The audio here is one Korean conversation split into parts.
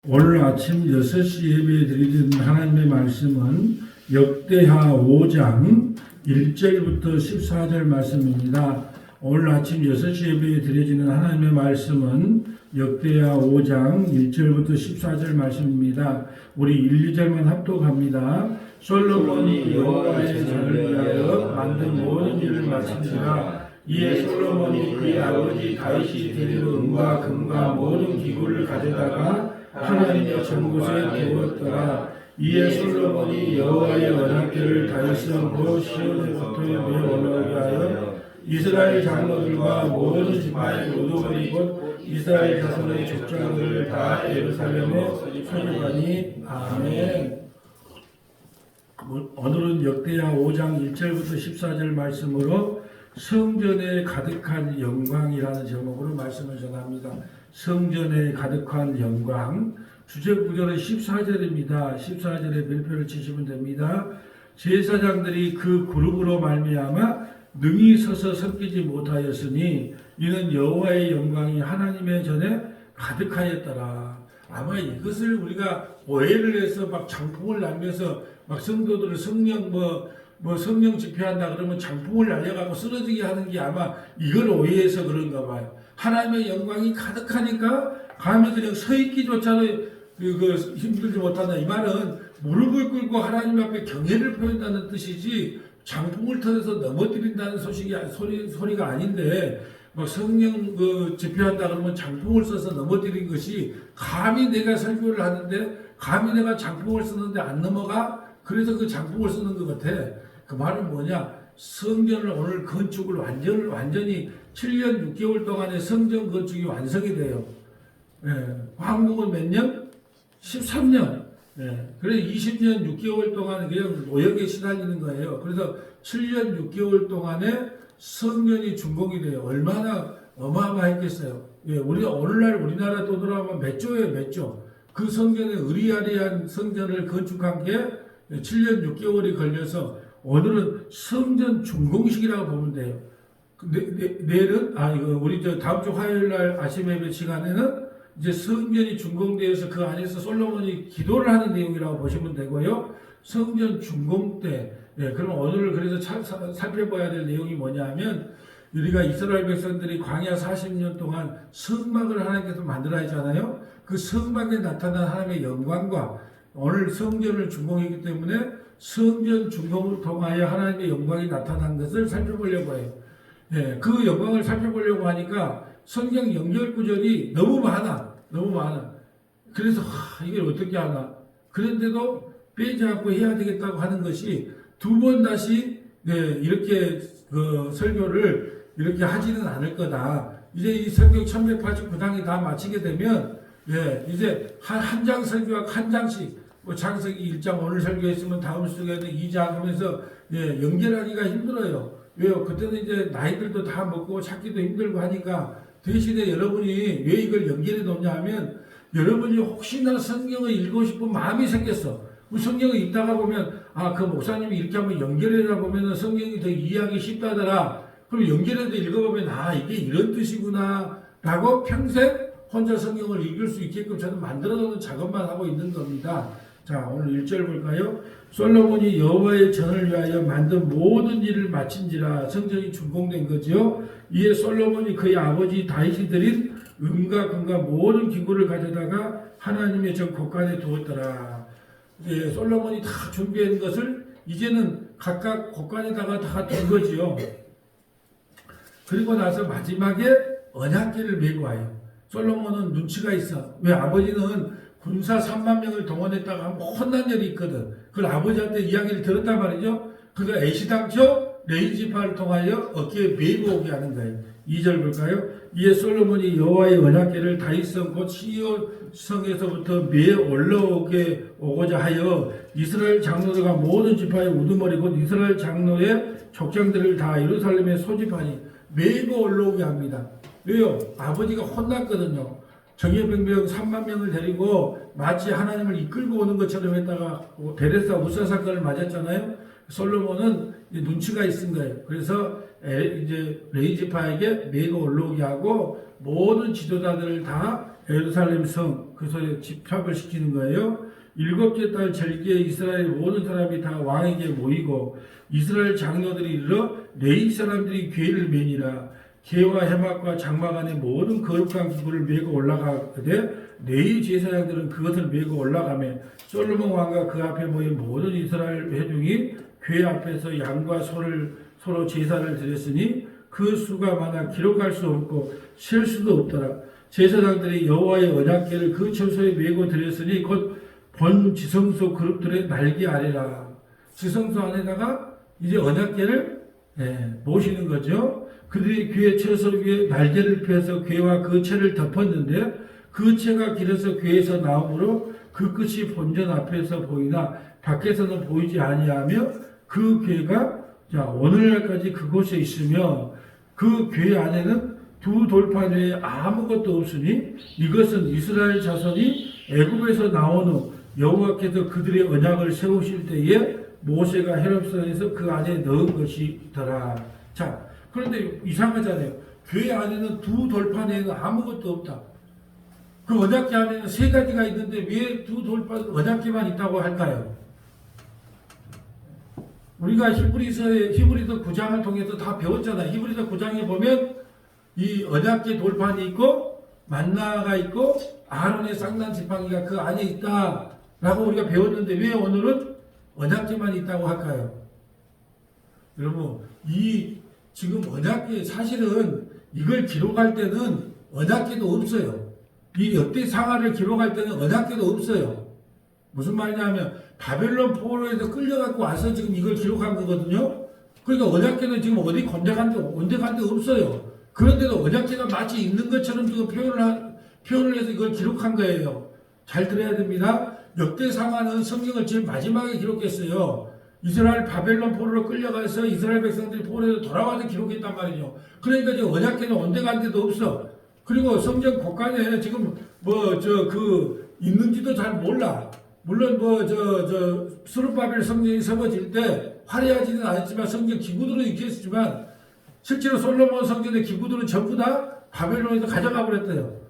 오늘 아침 6시 예배에 드리는 하나님의 말씀은 역대하 5장 1절부터 14절 말씀입니다. 오늘 아침 6시 예배에 드려지는 하나님의 말씀은 역대하 5장 1절부터 14절 말씀입니다. 우리 1, 2절만 합독합니다. 솔로몬이 여호와의 전을 위하여 만든 모든 일을 마친지라. 이에 솔로몬이 그의 아버지 다윗이 드린 은과 금과 모든 기구를 가져다가 하나님의 전곳에 두었더라. 이에 솔로몬이 여호와의 언약궤를 다윗성 곧 시온에부터 메어 올라오게 하여 이스라엘 장로들과 모든 지파의 모두들이 곧 이스라엘 자손의 족장들을 다 예루살렘에 소집하니. 아멘. 오늘은 역대하 5장 1절부터 14절 말씀으로 성전에 가득한 영광이라는 제목으로 말씀을 전합니다. 성전에 가득한 영광. 주제 구절은 14절입니다. 14절에 별표를 치시면 됩니다. 제사장들이 그 그룹으로 말미암아 능히 서서 섬기지 못하였으니 이는 여호와의 영광이 하나님의 전에 가득하였더라. 아마 이것을 우리가 오해를 해서 막 장풍을 날면서 막 성도들을 성령 성령 집회한다 그러면 장풍을 날려가고 쓰러지게 하는 게 아마 이걸 오해해서 그런가 봐요. 하나님의 영광이 가득하니까 감히 그냥 서 있기조차도 힘들지 못한다. 이 말은 무릎을 꿇고 하나님 앞에 경외를 표현한다는 뜻이지 장풍을 터져서 넘어뜨린다는 소리가 아닌데, 뭐 성령 집회한다 그러면 장풍을 써서 넘어뜨린 것이 감히 내가 설교를 하는데 감히 내가 장풍을 쓰는데 안 넘어가? 그래서 그 장풍을 쓰는 것 같아. 그 말은 뭐냐? 성전을 오늘 건축을 완전히 7년 6개월 동안의 성전 건축이 완성이 돼요. 한국은 몇 년? 13년. 그래서 20년 6개월 동안 그냥 노역에 시달리는 거예요. 그래서 7년 6개월 동안에 성전이 준공이 돼요. 얼마나 어마어마했겠어요. 우리가 오늘날 우리나라 돈 들어가면 몇 조예요, 몇 조. 그 성전에 의리아리한 성전을 건축한 게 7년 6개월이 걸려서 오늘은 성전 준공식이라고 보면 돼요. 내일은 우리 다음 주 화요일 날 아침 예배 시간에는 이제 성전이 준공되어서 그 안에서 솔로몬이 기도를 하는 내용이라고 보시면 되고요. 성전 준공 때, 그럼 오늘 그래서 살펴봐야 될 내용이 뭐냐면, 우리가 이스라엘 백성들이 광야 40년 동안 성막을 하나님께서 만들어 하잖아요. 그 성막에 나타난 하나님의 영광과 오늘 성전을 준공했기 때문에 성전 준공을 통하여 하나님의 영광이 나타난 것을 살펴보려고 해요. 그 영광을 살펴보려고 하니까 성경 연결 구절이 너무 많아. 그래서 이걸 어떻게 하나. 그런데도 빼지 않고 해야 되겠다고 하는 것이 두 번 다시 이렇게 설교를 이렇게 하지는 않을 거다. 이제 이 성경 1189장이 다 마치게 되면 이제 한 장 설교와 한 장씩 창세기 1장 오늘 설교했으면 다음 주에는 2장 하면서 연결하기가 힘들어요. 왜요? 그때는 이제 나이들도 다 먹고 찾기도 힘들고 하니까 대신에 여러분이 왜 이걸 연결해 놓냐 하면 여러분이 혹시나 성경을 읽고 싶은 마음이 생겼어. 성경을 읽다가 보면 그 목사님이 이렇게 한번 연결해라 보면은 성경이 더 이해하기 쉽다더라. 그럼 연결해서 읽어보면 이게 이런 뜻이구나 라고 평생 혼자 성경을 읽을 수 있게끔 저는 만들어 놓는 작업만 하고 있는 겁니다. 자, 오늘 1절 볼까요? 솔로몬이 여호와의 전을 위하여 만든 모든 일을 마친지라. 성전이 준공된 거죠. 이에 솔로몬이 그의 아버지 다윗이 드린 은과 금과 모든 기구를 가져다가 하나님의 전 곳간에 두었더라. 솔로몬이 다 준비한 것을 이제는 각각 곳간에다가 다 둔 거지요. 그리고 나서 마지막에 언약궤를 메고 와요. 솔로몬은 눈치가 있어. 왜? 아버지는 군사 3만 명을 동원했다가 한번 혼난 일이 있거든. 그걸 아버지한테 이야기를 들었단 말이죠. 그가 애시당초 레이지파를 통하여 어깨에 메고 오게 하는 거예요. 2절 볼까요? 이에 솔로몬이 여호와의 언약궤를 다윗성 곧 시온성에서부터 메어 올라오게 오고자 하여 이스라엘 장로들과 모든 지파의 우두머리 곧 이스라엘 장로의 족장들을 다 예루살렘에 소집하니 메고 올라오게 합니다. 왜요? 아버지가 혼났거든요. 정예병병 3만 명을 데리고 마치 하나님을 이끌고 오는 것처럼 했다가 베레스와 우사 사건을 맞았잖아요. 솔로몬은 눈치가 있은 거예요. 그래서 이제 레이지파에게 메고 올라오게 하고 모든 지도자들을 다 예루살렘 성, 그래서 집합을 시키는 거예요. 7째 달 절기에 이스라엘 모든 사람이 다 왕에게 모이고 이스라엘 장로들이 이르러 레위 사람들이 궤를 매니라. 궤와 해막과 장막 안에 모든 거룩한 기구를 메고 올라가되 레위 제사장들은 그것을 메고 올라가며 솔로몬 왕과 그 앞에 모인 모든 이스라엘 회중이 궤 앞에서 양과 소를 서로 제사를 드렸으니 그 수가 많아 기록할 수 없고 셀 수도 없더라. 제사장들이 여호와의 언약궤를 그 처소에 메고 드렸으니 곧 본 지성소 그룹들의 날개 아래라. 지성소 안에다가 이제 언약궤를 모시는 거죠. 그들이 궤 처소 위에 날개를 펴서 궤와 그 채를 덮었는데 그 채가 길어서 궤에서 나오므로 그 끝이 본전 앞에서 보이나 밖에서는 보이지 아니하며 그 궤가 오늘날까지 그곳에 있으며 그 궤 안에는 두 돌판 외에 아무것도 없으니 이것은 이스라엘 자손이 애굽에서 나온 후 여호와께서 그들의 언약을 세우실 때에 모세가 헤럽산에서 그 안에 넣은 것이더라. 자, 그런데 이상하잖아요. 궤 안에는 두 돌판 외에는 아무것도 없다. 그 언약궤 안에는 세 가지가 있는데 왜 두 돌판 언약궤만 있다고 할까요? 우리가 히브리서 9장을 통해서 다 배웠잖아요. 히브리서 9장에 보면 이 언약궤 돌판이 있고 만나가 있고 아론의 쌍난 지팡이가 그 안에 있다라고 우리가 배웠는데 왜 오늘은 언약궤만 있다고 할까요? 여러분, 이 지금 언약궤 사실은 이걸 기록할 때는 언약궤도 없어요. 이 역대 상하를 기록할 때는 언약궤도 없어요. 무슨 말이냐면 바벨론 포로에서 끌려갖고 와서 지금 이걸 기록한 거거든요. 그러니까 언약궤는 지금 어디 건져간 데 없어요. 그런데도 언약궤가 마치 있는 것처럼 지금 표현을 해서 이걸 기록한 거예요. 잘 들어야 됩니다. 역대 상하는 성경을 제일 마지막에 기록했어요. 이스라엘 바벨론 포로로 끌려가서 이스라엘 백성들이 포로에서 돌아와서 기록했단 말이죠. 그러니까 지금 언약궤는 온데 간데도 없어. 그리고 성경 곳간에 지금 있는지도 잘 몰라. 물론 스룹바벨 성전이 세워질 때 화려하지는 않았지만 성경 기구들은 있겠지만 실제로 솔로몬 성전의 기구들은 전부 다 바벨론에서 가져가 버렸대요.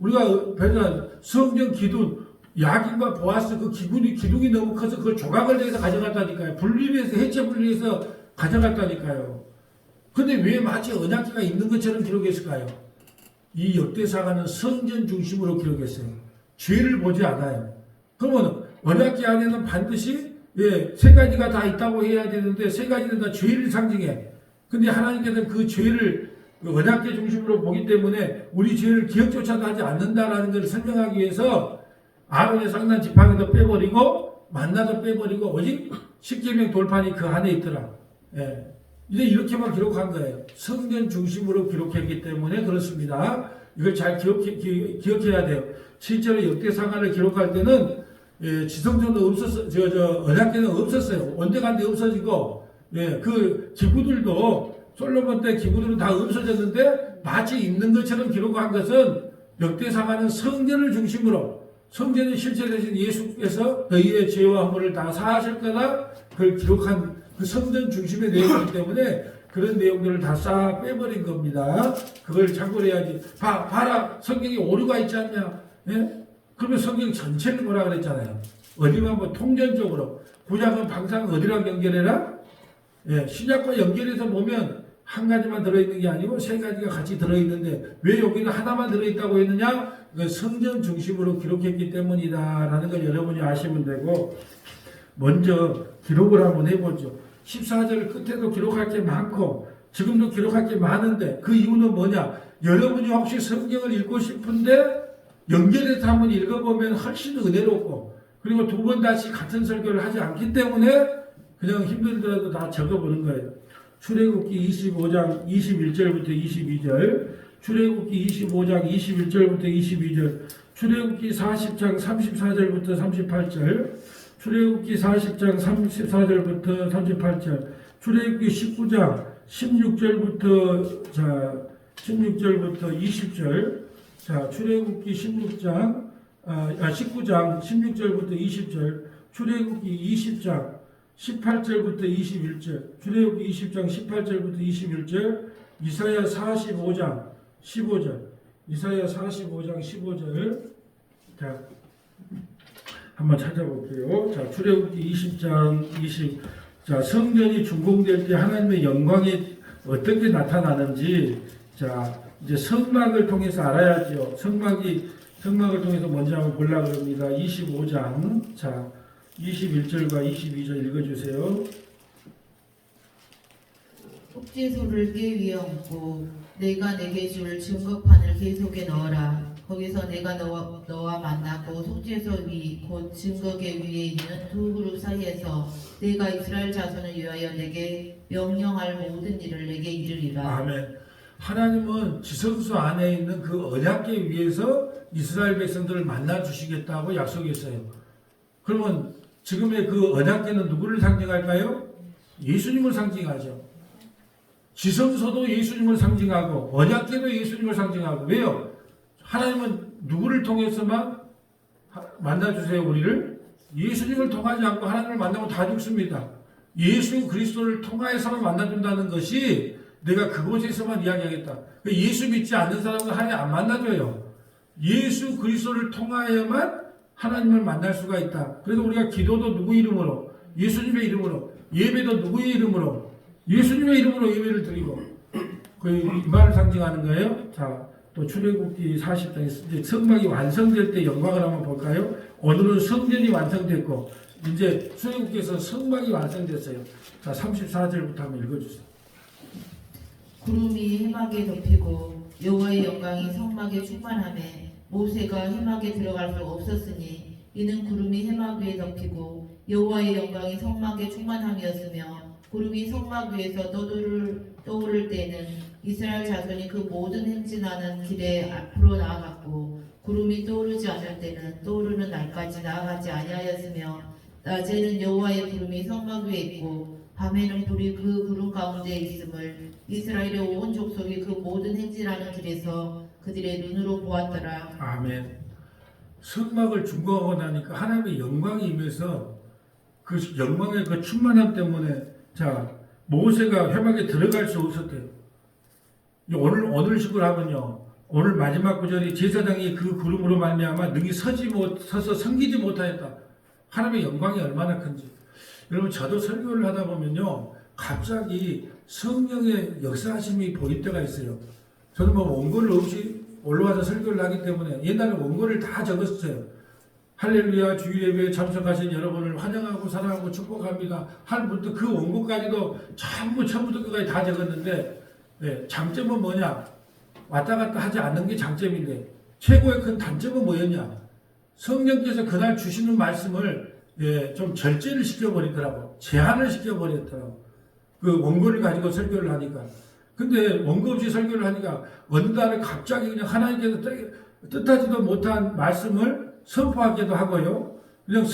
우리가 배운 성경 기둥, 야긴과 보아스 그 기둥이 너무 커서 그걸 조각을 내서 가져갔다니까요. 분리해서 해체 분리해서 가져갔다니까요. 근데 왜 마치 언약궤가 있는 것처럼 기록했을까요? 이 역대사가는 성전 중심으로 기록했어요. 죄를 보지 않아요. 그러면 언약궤 안에는 반드시 세 가지가 다 있다고 해야 되는데 세 가지는 다 죄를 상징해. 근데 하나님께서는 그 죄를 언약궤 중심으로 보기 때문에 우리 죄를 기억조차도 하지 않는다라는 것을 설명하기 위해서 아론의 쌍난 지팡이도 빼버리고 만나도 빼버리고 오직 십계명 돌판이 그 안에 있더라. 이제 이렇게만 기록한 거예요. 성전 중심으로 기록했기 때문에 그렇습니다. 이걸 잘 기억해야 돼요. 실제로 역대상하를 기록할 때는 지성전도 없었어요. 언약궤는 없었어요. 온데간데 없어지고 그 기구들도 솔로몬 때 기구들은 다 없어졌는데 마치 있는 것처럼 기록한 것은 역대상하는 성전을 중심으로 성전에 실체되신 예수께서 너희의 죄와 허물을 다 사하실 거다 그걸 기록한 그 성전 중심의 내용이기 때문에 그런 내용들을 다 싹 빼버린 겁니다. 그걸 참고를 해야지. 봐라 성경에 오류가 있지 않냐? 그러면 성경 전체를 뭐라 그랬잖아요. 어디만 뭐 통전적으로 구약은 항상 어디랑 연결해라? 신약과 연결해서 보면 한 가지만 들어있는 게 아니고 세 가지가 같이 들어있는데 왜 여기는 하나만 들어있다고 했느냐? 성전 중심으로 기록했기 때문이다 라는 걸 여러분이 아시면 되고 먼저 기록을 한번 해보죠. 14절 끝에도 기록할 게 많고 지금도 기록할 게 많은데 그 이유는 뭐냐? 여러분이 혹시 성경을 읽고 싶은데 연결해서 한번 읽어보면 훨씬 은혜롭고 그리고 두 번 다시 같은 설교를 하지 않기 때문에 그냥 힘들더라도 다 적어보는 거예요. 출애굽기 25장 21절부터 22절, 출애굽기 25장 21절부터 22절, 출애굽기 40장 34절부터 38절, 출애굽기 40장 34절부터 38절, 출애굽기 19장 16절부터 20절, 출애굽기 19장 16절부터 20절, 출애굽기 20장 18절부터 21절, 출애굽기 20장 18절부터 21절, 이사야 45장 15절, 이사야 45장 15절. 자, 한번 찾아볼게요. 자, 출애굽기 20장 20. 자, 성전이 준공될 때 하나님의 영광이 어떻게 나타나는지, 자, 이제 성막을 통해서 알아야죠. 성막을 통해서 먼저 한번 보려고 합니다. 25장. 자, 21절과 22절 읽어주세요. 속죄소를 꽤 위에 얹고 내가 내게 줄 증거판을 계 속에 넣어라. 거기서 내가 너와 만나고 속죄소 위 곧 증거계 위에 있는 두 그룹 사이에서 내가 이스라엘 자손을 위하여 내게 명령할 모든 일을 내게 이르리라. 아멘. 하나님은 지성소 안에 있는 그 언약궤 위에서 이스라엘 백성들을 만나 주시겠다고 약속했어요. 그러면 지금의 그 언약궤는 누구를 상징할까요? 예수님을 상징하죠. 지성소도 예수님을 상징하고 언약궤도 예수님을 상징하고. 왜요? 하나님은 누구를 통해서만 만나주세요 우리를? 예수님을 통하지 않고 하나님을 만나면 다 죽습니다. 예수 그리스도를 통하여서만 만나준다는 것이 내가 그곳에서만 이야기하겠다. 예수 믿지 않는 사람은 하나님 안 만나줘요. 예수 그리스도를 통하여만 하나님을 만날 수가 있다. 그래서 우리가 기도도 누구 이름으로? 예수님의 이름으로. 예배도 누구의 이름으로? 예수님의 이름으로 예배를 드리고. 이 말을 상징하는 거예요. 자, 또 출애굽기 40장에 이제 성막이 완성될 때 영광을 한번 볼까요? 오늘은 성전이 완성됐고 이제 출애굽기에서 성막이 완성됐어요. 자, 34절부터 한번 읽어주세요. 구름이 해막에 덮이고 여호와의 영광이 성막에 충만하매 모세가 해막에 들어갈 수 없었으니 이는 구름이 해막 위에 덮이고 여호와의 영광이 성막에 충만함이었으며 구름이 성막 위에서 떠오를 때는 이스라엘 자손이 그 모든 행진하는 길에 앞으로 나아갔고 구름이 떠오르지 않을 때는 떠오르는 날까지 나아가지 아니하였으며 낮에는 여호와의 구름이 성막 위에 있고 밤에는 불이 그 구름 가운데 있음을 이스라엘의 온 족속이 그 모든 행진하는 길에서 그들의 눈으로 보았더라. 아멘. 성막을 준공하고 나니까 하나님의 영광이 임해서 그 영광의 그 충만함 때문에 자 모세가 회막에 들어갈 수 없었대요. 오늘 식으로 하면요. 오늘 마지막 구절이 제사장이 그 구름으로 말미암아 능히 서서 섬기지 못하였다. 하나님의 영광이 얼마나 큰지. 여러분 저도 설교를 하다 보면요. 갑자기 성령의 역사하심이 보일 때가 있어요. 저는 뭐 원고를 없이 올라와서 설교를 하기 때문에 옛날에 원고를 다 적었어요. 할렐루야 주일예배에 참석하신 여러분을 환영하고 사랑하고 축복합니다. 할 분도 그 원고까지도 전부 처음부터 끝까지 다 적었는데 네, 장점은 뭐냐? 왔다 갔다 하지 않는 게 장점인데 최고의 큰 단점은 뭐였냐? 성령께서 그날 주시는 말씀을 좀 절제를 시켜버리더라고. 제한을 시켜버렸더라고. 그 원고를 가지고 설교를 하니까. 근데 원고 없이 설교를 하니까 어느 날에 갑자기 그냥 하나님께서 뜻하지도 못한 말씀을 선포하기도 하고요. 그냥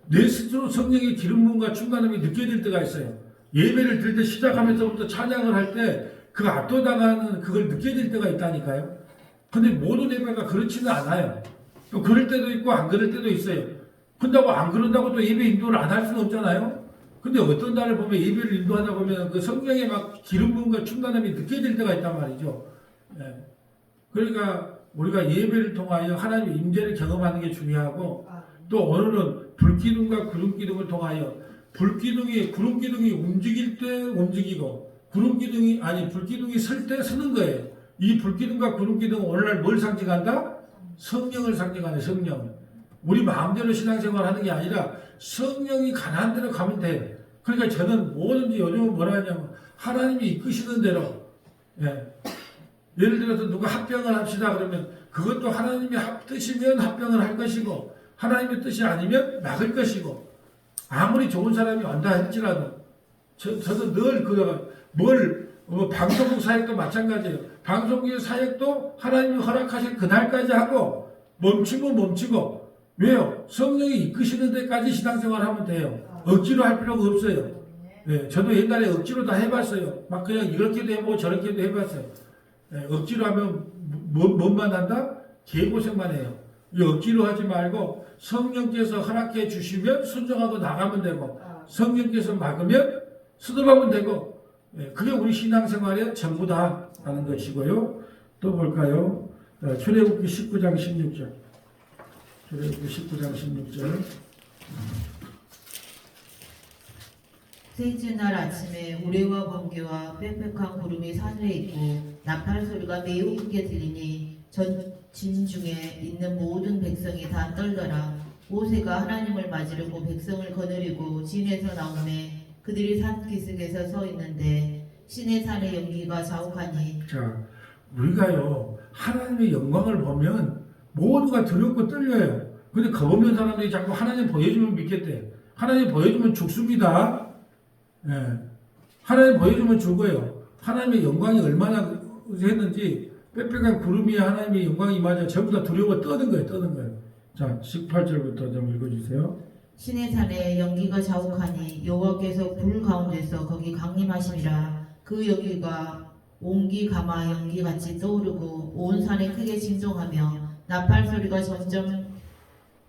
내 스스로 성령의 기름 부음과 충만함이 느껴질 때가 있어요. 예배를 드릴 때 시작하면서부터 찬양을 할 때 그 압도당하는 그걸 느껴질 때가 있다니까요. 근데 모든 예배가 그렇지는 않아요. 또 그럴 때도 있고 안 그럴 때도 있어요. 근데 안 그런다고 또 예배 인도를 안 할 수는 없잖아요. 근데 어떤 날을 보면 예배를 인도하다 보면 그 성령의 막 기름 부음과 충만함이 느껴질 때가 있단 말이죠. 예. 그러니까 우리가 예배를 통하여 하나님의 임재를 경험하는 게 중요하고 또 오늘은 불기둥과 구름기둥을 통하여 구름기둥이 움직일 때 움직이고 불기둥이 설 때 서는 거예요. 이 불기둥과 구름기둥은 오늘날 뭘 상징한다? 성령을 상징하는 성령. 우리 마음대로 신앙생활 하는 게 아니라 성령이 가는 대로 가면 돼요. 그러니까 저는 뭐든지 요즘은 뭐라 하냐면 하나님이 이끄시는 대로 예를 들어서 누가 합병을 합시다 그러면 그것도 하나님의 뜻이면 합병을 할 것이고 하나님의 뜻이 아니면 막을 것이고 아무리 좋은 사람이 온다 할지라도 저도 늘 방송국 사역도 마찬가지예요. 방송국 사역도 하나님이 허락하신 그날까지 하고 멈추면 멈추고 왜요? 성령이 이끄시는 데까지 신앙생활 하면 돼요. 억지로 할 필요가 없어요. 네, 저도 옛날에 억지로 다 해봤어요. 막 그냥 이렇게도 해보고 저렇게도 해봤어요. 네, 억지로 하면 뭔만 한다? 개고생만 해요. 억지로 하지 말고 성령께서 허락해 주시면 순종하고 나가면 되고 성령께서 막으면 수습하면 되고 그게 우리 신앙생활의 전부다라는 것이고요. 또 볼까요? 자, 출애굽기 19장 16절. 출애굽기 19장 16절. 셋째 날 아침에 우레와 번개와 빽빽한 구름이 산에 있고 나팔 소리가 매우 크게 들리니 전진 중에 있는 모든 백성이 다 떨더라. 모세가 하나님을 맞으려고 백성을 거느리고 진에서 나오매 그들이 산 기슭에서 서 있는데 시내 산의 연기가 자욱하니. 자, 우리가요 하나님의 영광을 보면 모두가 두렵고 떨려요. 근데 겁없는 사람들이 자꾸 하나님 보여주면 믿겠대. 하나님 보여주면 죽습니다. 예. 하나님 보여주면 죽어요. 하나님의 영광이 얼마나 했는지 빽빽한 구름이 하나님의 영광이 맞아 전부 다 두려워 떠는 거예요. 떠는 거예요. 자, 18절부터 좀 읽어주세요. 시내 산에 연기가 자욱하니 여호와께서 불 가운데서 거기 강림하시니라. 그 연기가 옹기 가마 연기같이 떠오르고 온 산에 크게 진동하며 나팔 소리가 점점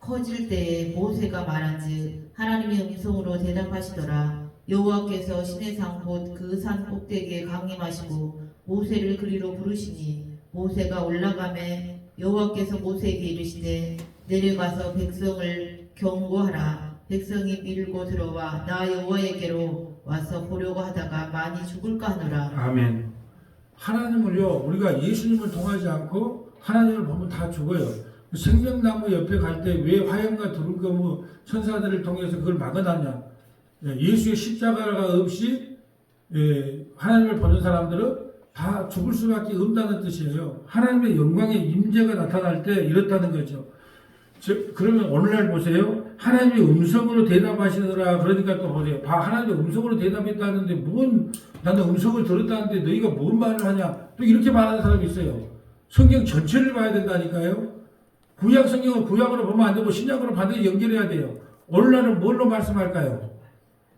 커질 때에 모세가 말한즉 하나님의 음성으로 대답하시더라. 여호와께서 시내산 곧 그 산 꼭대기에 강림하시고 모세를 그리로 부르시니 모세가 올라가매 여호와께서 모세에게 이르시되 내려가서 백성을 경고하라. 백성이 밀고 들어와 나 여호와에게로 와서 보려고 하다가 많이 죽을까 하노라. 아멘. 하나님을요 우리가 예수님을 통하지 않고 하나님을 보면 다 죽어요. 생명나무 옆에 갈 때 왜 화염과 두루거무 천사들을 통해서 그걸 막아놨냐? 예수의 십자가가 없이 하나님을 보는 사람들은 다 죽을 수밖에 없다는 뜻이에요. 하나님의 영광의 임재가 나타날 때 이렇다는 거죠. 그러면 오늘날 보세요. 하나님의 음성으로 대답하시느라 그러니까 또 보세요. 하나님의 음성으로 대답했다는데 나는 음성을 들었다는데 너희가 뭔 말을 하냐? 또 이렇게 말하는 사람이 있어요. 성경 전체를 봐야 된다니까요. 구약 성경을 구약으로 보면 안 되고 신약으로 반드시 연결해야 돼요. 오늘날은 뭘로 말씀할까요?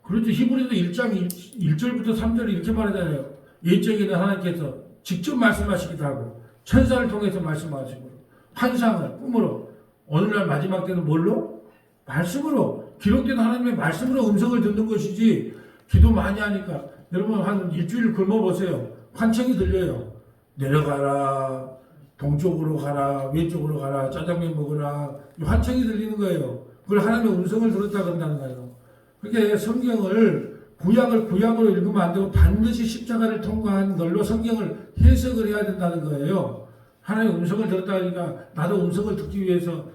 그렇죠. 히브리서 1장 1절부터 3절 이렇게 말하잖아요. 옛적에는 하나님께서 직접 말씀하시기도 하고 천사를 통해서 말씀하시고 환상을 꿈으로 오늘날 마지막 때는 뭘로? 말씀으로 기록된 하나님의 말씀으로 음성을 듣는 것이지 기도 많이 하니까 여러분 한 일주일 굶어보세요. 환청이 들려요. 내려가라 동쪽으로 가라 왼쪽으로 가라 짜장면 먹으라 환청이 들리는 거예요. 그걸 하나님의 음성을 들었다 그런다는 거예요. 그렇게 성경을 구약으로 읽으면 안 되고 반드시 십자가를 통과한 걸로 성경을 해석을 해야 된다는 거예요. 하나님의 음성을 들었다 하니까 나도 음성을 듣기 위해서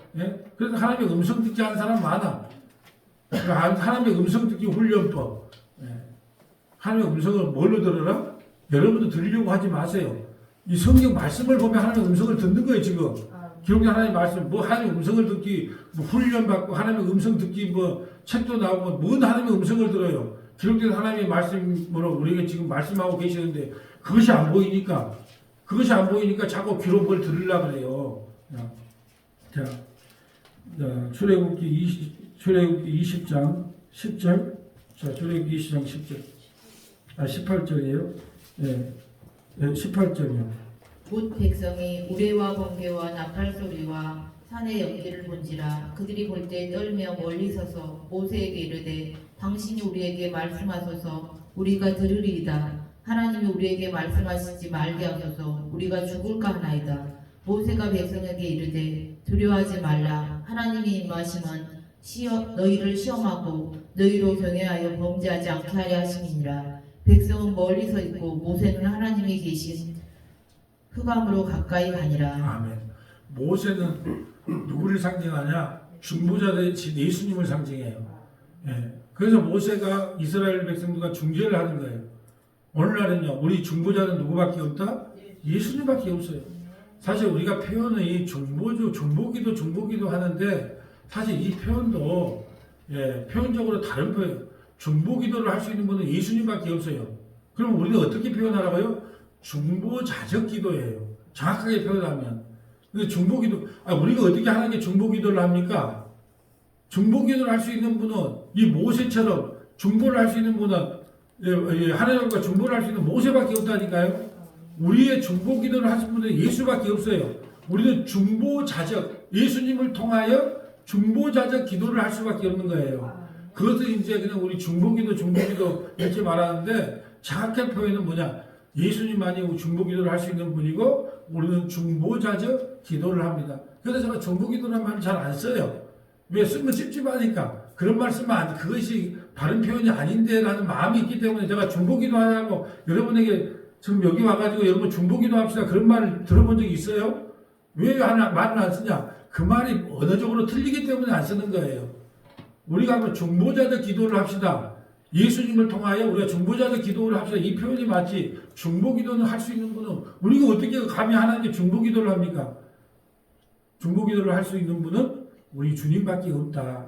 그래서 하나님의 음성 듣기 하는 사람 많아. 그러니까 하나님의 음성 듣기 훈련법. 하나님의 음성을 뭘로 들어라? 여러분도 들으려고 하지 마세요. 이 성경 말씀을 보면 하나님의 음성을 듣는 거예요 지금. 기록된 하나님의 말씀, 하나님의 음성을 듣기, 훈련받고 하나님의 음성 듣기, 책도 나오고, 뭔 하나님의 음성을 들어요. 기록된 하나님의 말씀으로 우리에게 지금 말씀하고 계시는데, 그것이 안 보이니까 자꾸 귀로 뭘 들으려고 그래요. 자, 출애굽기 20장 10절. 자, 출애굽기 20장 10절. 18절이에요. 18절이요. 곧 백성이 우레와 번개와 나팔 소리와 산의 연기를 본지라. 그들이 볼 때 떨며 멀리 서서 모세에게 이르되 당신이 우리에게 말씀하소서 우리가 들으리이다. 하나님이 우리에게 말씀하시지 말게 하소서 우리가 죽을까 하나이다. 모세가 백성에게 이르되 두려워하지 말라. 하나님이 임하심은 너희를 시험하고 너희로 경외하여 범죄하지 않게 하려 하심이니라. 백성은 멀리 서 있고 모세는 하나님이 계신 흑암으로 가까이 가니라. 아멘. 모세는 누구를 상징하냐? 중보자되신 예수님을 상징해요. 그래서 모세가 이스라엘 백성들과 중재를 하는 거예요. 오늘날은요, 우리 중보자는 누구밖에 없다? 예수님밖에 없어요. 사실 우리가 표현이 중보기도 하는데 사실 이 표현도 표현적으로 다른 거예요. 중보기도를 할 수 있는 분은 예수님밖에 없어요. 그럼 우리는 어떻게 표현하라고요? 중보자적 기도예요. 정확하게 표현하면. 근데 중보기도, 우리가 어떻게 하나님께 중보기도를 합니까? 중보기도를 할 수 있는 분은 이 모세처럼 중보를 할 수 있는 분은 하나님과 중보를 할 수 있는 모세밖에 없다니까요. 우리의 중보기도를 하신 분은 예수밖에 없어요. 우리는 중보자적, 예수님을 통하여 중보자적 기도를 할 수밖에 없는 거예요. 그것을 이제 그냥 우리 중보기도 이렇게 말하는데 정확한 표현은 뭐냐? 예수님만이 중보기도를 할 수 있는 분이고 우리는 중보자적 기도를 합니다. 그래서 제가 중보기도라는 말을 잘 안 써요. 왜? 쓰면 찝찝하니까. 그런 말 쓰면 안 돼. 그것이 바른 표현이 아닌데 라는 마음이 있기 때문에 제가 중보기도 하라고 여러분에게 지금 여기 와가지고 여러분 중보기도 합시다 그런 말을 들어본 적이 있어요? 왜 말을 안 쓰냐? 그 말이 언어적으로 틀리기 때문에 안 쓰는 거예요. 우리가 한번 중보자적 기도를 합시다. 예수님을 통하여 우리가 중보자적 기도를 합시다. 이 표현이 맞지. 중보기도는 할 수 있는 분은 우리가 어떻게 감히 하나님께 중보기도를 합니까? 중보기도를 할 수 있는 분은 우리 주님밖에 없다.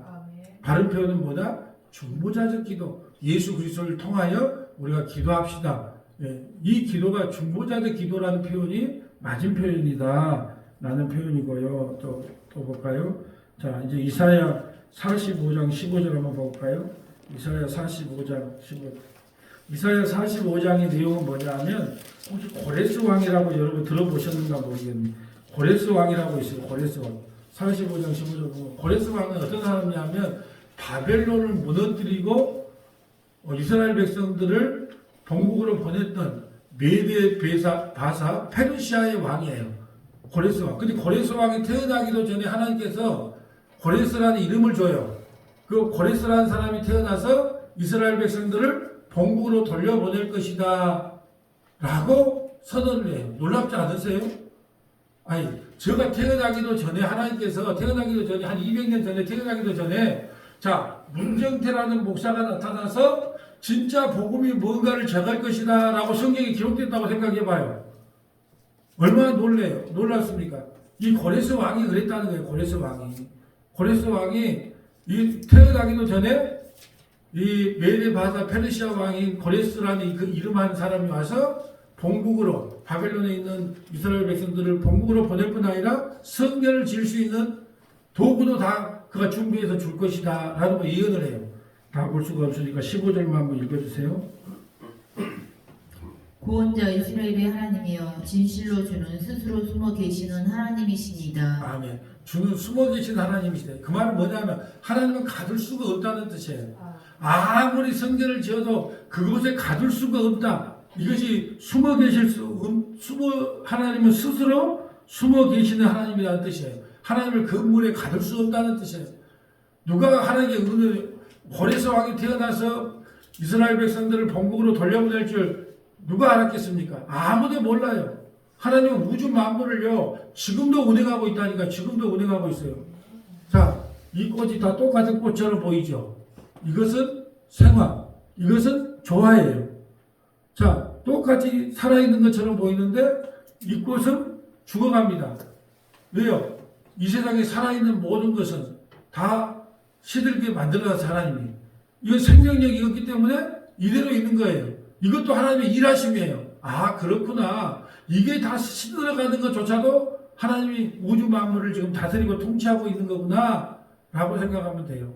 바른 표현은 뭐다? 중보자적 기도. 예수 그리스도를 통하여 우리가 기도합시다. 예, 이 기도가 중보자적 기도라는 표현이 맞은 표현이다. 라는 표현이고요. 또 볼까요? 자, 이제 이사야 45장 15절 한번 볼까요? 이사야 45장 15절. 이사야 45장의 내용은 뭐냐면 혹시 고레스 왕이라고 여러분 들어보셨는가 모르겠는데 고레스 왕이라고 있어요. 고레스 왕. 45장 15절 보면 고레스 왕은 어떤 사람이냐면 바벨론을 무너뜨리고 이스라엘 백성들을 본국으로 보냈던 메데 바사 페르시아의 왕이에요. 고레스 왕. 근데 고레스 왕이 태어나기도 전에 하나님께서 고레스라는 이름을 줘요. 그 고레스라는 사람이 태어나서 이스라엘 백성들을 본국으로 돌려보낼 것이다 라고 선언을 해요. 놀랍지 않으세요? 아니, 제가 태어나기도 전에 하나님께서 태어나기도 전에 한 200년 전에 태어나기도 전에 자, 문정태라는 목사가 나타나서 진짜 복음이 뭔가를 정할 것이다 라고 성경에 기록됐다고 생각해봐요. 얼마나 놀랐습니까? 이 고레스 왕이 그랬다는 거예요. 고레스 왕이 이 태어나기도 전에 이 메데 바사 페르시아 왕인 고레스라는 그 이름한 사람이 와서 본국으로 바벨론에 있는 이스라엘 백성들을 본국으로 보낼 뿐 아니라 성전을 지을 수 있는 도구도 다 그가 준비해서 줄 것이다 라는 거 예언을 해요. 다 볼 수가 없으니까 15절만 한번 읽어주세요. 구원자 이스라엘의 하나님이여 진실로 주는 스스로 숨어 계시는 하나님이시니다. 아멘. 주는 숨어 계신 하나님이시다. 그 말은 뭐냐면 하나님은 가둘 수가 없다는 뜻이에요. 아무리 성전을 지어도 그곳에 가둘 수가 없다. 이것이 하나님은 스스로 숨어 계시는 하나님이라는 뜻이에요. 하나님을 건물에 가둘 수 없다는 뜻이에요. 누가 하나님께 고레스 왕이 태어나서 이스라엘 백성들을 본국으로 돌려보낼 줄 누가 알았겠습니까? 아무도 몰라요. 하나님은 우주 만물을요 지금도 운행하고 있다니까. 지금도 운행하고 있어요. 자, 이 꽃이 다 똑같은 꽃처럼 보이죠. 이것은 생화, 이것은 조화예요. 자, 똑같이 살아있는 것처럼 보이는데 이 꽃은 죽어갑니다. 왜요? 이 세상에 살아있는 모든 것은 다 시들게 만들어서 하나님이 이건 생명력이 없기 때문에 이대로 있는 거예요. 이것도 하나님의 일하심이에요. 아, 그렇구나. 이게 다 시들어가는 것조차도 하나님이 우주 만물을 지금 다스리고 통치하고 있는 거구나 라고 생각하면 돼요.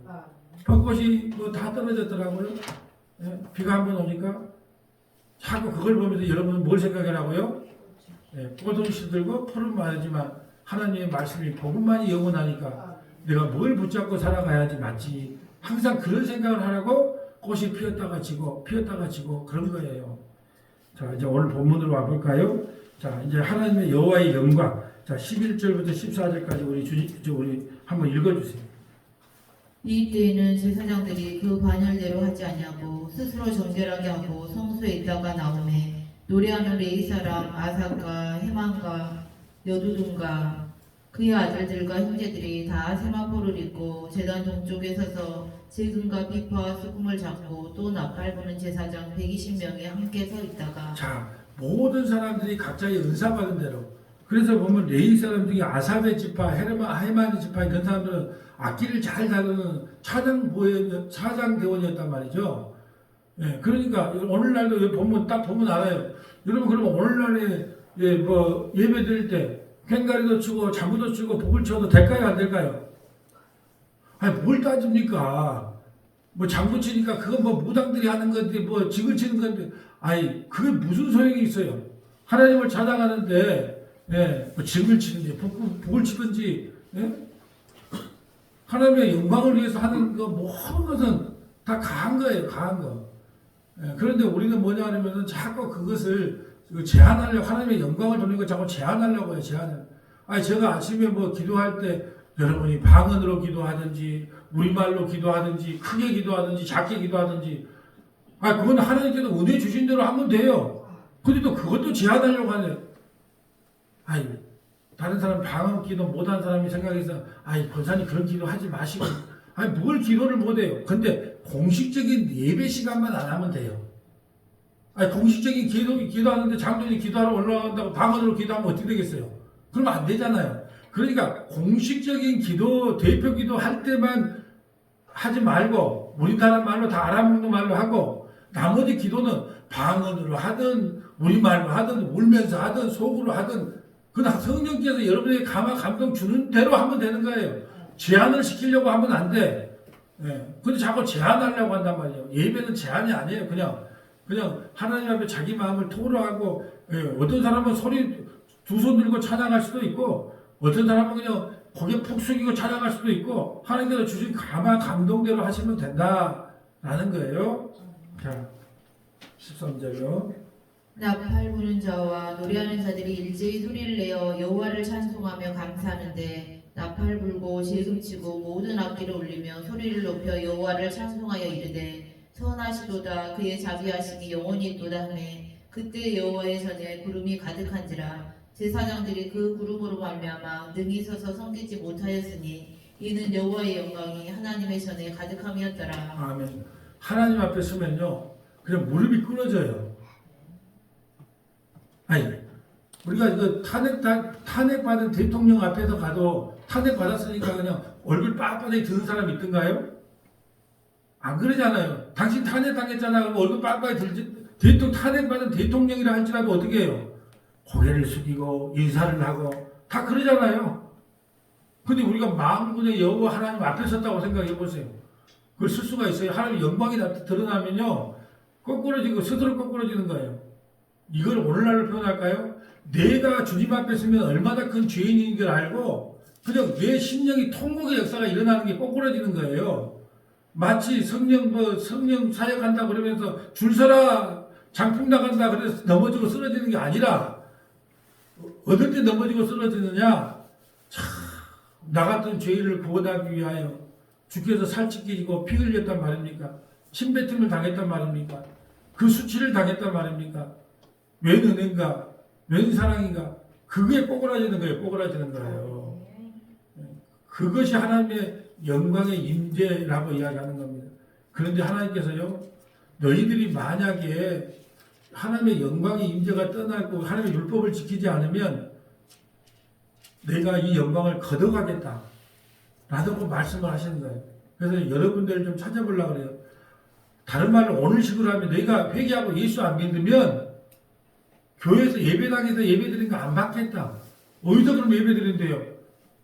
벚꽃이 뭐 다 떨어졌더라고요. 예, 비가 한번 오니까 자꾸 그걸 보면서 여러분은 뭘 생각하라고요? 예, 꽃은 시들고 풀은 마르지만 하나님의 말씀이 복음만이 영원하니까 내가 뭘 붙잡고 살아가야지 맞지. 항상 그런 생각을 하라고 꽃이 피었다가 지고 그런 거예요. 자, 이제 오늘 본문으로 와볼까요? 자, 이제 하나님의 여호와의 영광. 자, 11절부터 14절까지 우리 한번 읽어주세요. 이때에는 제사장들이 그 반열대로 하지 아니하고 스스로 정결하게 하고 성소에 있다가 나오매 노래하는 레위 사람 아삭과 헤만과 여두둔과 그의 아들들과 형제들이 다 세마포를 입고 제단 동쪽에 서서 재금과 비파와 수금을 잡고 또 나팔 부는 제사장 120명이 함께 서 있다가 자, 모든 사람들이 각자의 은사 받은 대로 그래서 보면 레위 사람 중에 아삽의 지파, 헤만의 지파 이런 사람들은 악기를 잘 다루는 차장대원이었단 말이죠. 예, 그러니까 오늘날도 보면 딱 보면 알아요. 여러분 그러면 오늘날에 예배 드릴 때 꽹과리도 치고 장구도 치고 북을 쳐도 될까요 안 될까요? 아니 뭘 따집니까? 뭐 장구 치니까 그건 뭐 무당들이 하는 건데 뭐 지글 치는 건데 아니 그게 무슨 소용이 있어요? 하나님을 찬양하는데 예, 뭐 지글 치든지 북을 치든지 예? 하나님의 영광을 위해서 하는 거 모든 것은 다 가한 거예요. 가한 거. 예, 그런데 우리는 뭐냐 하면은 자꾸 그것을 제한하려고, 하나님의 영광을 돌리는 거 자꾸 제한하려고 해요. 제한을. 아니 제가 아침에 뭐 기도할 때 여러분이 방언으로 기도하든지 우리말로 기도하든지 크게 기도하든지 작게 기도하든지, 그건 하나님께서 은혜 주신 대로 하면 돼요. 근데 또 그것도 제한하려고 하네. 다른 사람 방언 기도 못한 사람이 생각해서 권사님 그런 기도 하지 마시고, 뭘 기도를 못해요. 근데 공식적인 예배 시간만 안 하면 돼요. 공식적인 기도하는데 장로님이 기도하러 올라간다고 방언으로 기도하면 어떻게 되겠어요? 그러면 안 되잖아요. 그러니까 공식적인 기도, 대표 기도 할 때만 하지 말고 우리나라 말로 다 알아먹는 말로 하고, 나머지 기도는 방언으로 하든 우리말로 하든 울면서 하든 속으로 하든 그냥 성령께서 여러분에게 감동 주는 대로 하면 되는 거예요. 제한을 시키려고 하면 안 돼. 근데 자꾸 제한하려고 한단 말이에요. 예배는 제한이 아니에요. 그냥 하나님 앞에 자기 마음을 토로하고, 어떤 사람은 소리 두 손 들고 찬양할 수도 있고, 어떤 사람은 그냥 고개 푹 숙이고 찬양할 수도 있고, 하나님께서 주신 감동대로 하시면 된다라는 거예요. 자, 13절요. 나팔 부는 자와 노래하는 자들이 일제히 소리를 내어 여호와를 찬송하며 감사하는데, 나팔 불고 재금치고 모든 악기를 울리며 소리를 높여 여호와를 찬송하여 이르되, 선하시도다 그의 자비하심이 영원히 있도다 하매, 그때 여호와의 전에 구름이 가득한지라. 제사장들이 그 구름으로 말미암아 능히 서서 섬기지 못하였으니, 이는 여호와의 영광이 하나님의 전에 가득함이었더라. 아멘. 하나님 앞에 서면요, 그냥 무릎이 끊어져요. 우리가 이거 탄핵받은 대통령 앞에서 가도 탄핵받았으니까 그냥 얼굴 빳빳하게 드는 사람이 있던가요? 안 그러잖아요. 당신 탄핵당했잖아. 얼굴 빳빳하게 들지. 탄핵받은 대통령이라 할지라도 어떻게 해요? 고개를 숙이고 인사를 하고 다 그러잖아요. 근데 우리가 만군의 여호와 하나님 앞에 섰다고 생각해 보세요. 그걸 쓸 수가 있어요. 하나님의 영광이 드러나면요, 거꾸러지고 스스로 거꾸러지는 거예요. 이걸 오늘날로 표현할까요? 내가 주님 앞에 서면 얼마나 큰 죄인인 걸 알고 그냥 내 심령이 통곡의 역사가 일어나는 게 거꾸러지는 거예요. 마치 성령 사역한다 그러면서 줄 서라 장풍 나간다 그래서 넘어지고 쓰러지는 게 아니라, 어떨 때 넘어지고 쓰러지느냐? 나 같은 죄인을 구원하기 위하여 주께서 살찌기고 피 흘렸단 말입니까? 침뱉음을 당했단 말입니까? 그 수치를 당했단 말입니까? 웬 은혜인가? 웬 사랑인가? 그게 꼬그라지는 거예요. 꼬그라지는 거예요. 그것이 하나님의 영광의 임재라고 이야기하는 겁니다. 그런데 하나님께서요, 너희들이 만약에 하나님의 영광의 임재가 떠나고 하나님의 율법을 지키지 않으면 내가 이 영광을 거둬가겠다 라고 말씀을 하시는 거예요. 그래서 여러분들 좀 찾아보려고 그래요. 다른 말로 오늘 식으로 하면, 내가 회개하고 예수 안 믿으면 교회에서 예배당에서 예배드린 거 안 받겠다. 어디서 그럼 예배드린대요?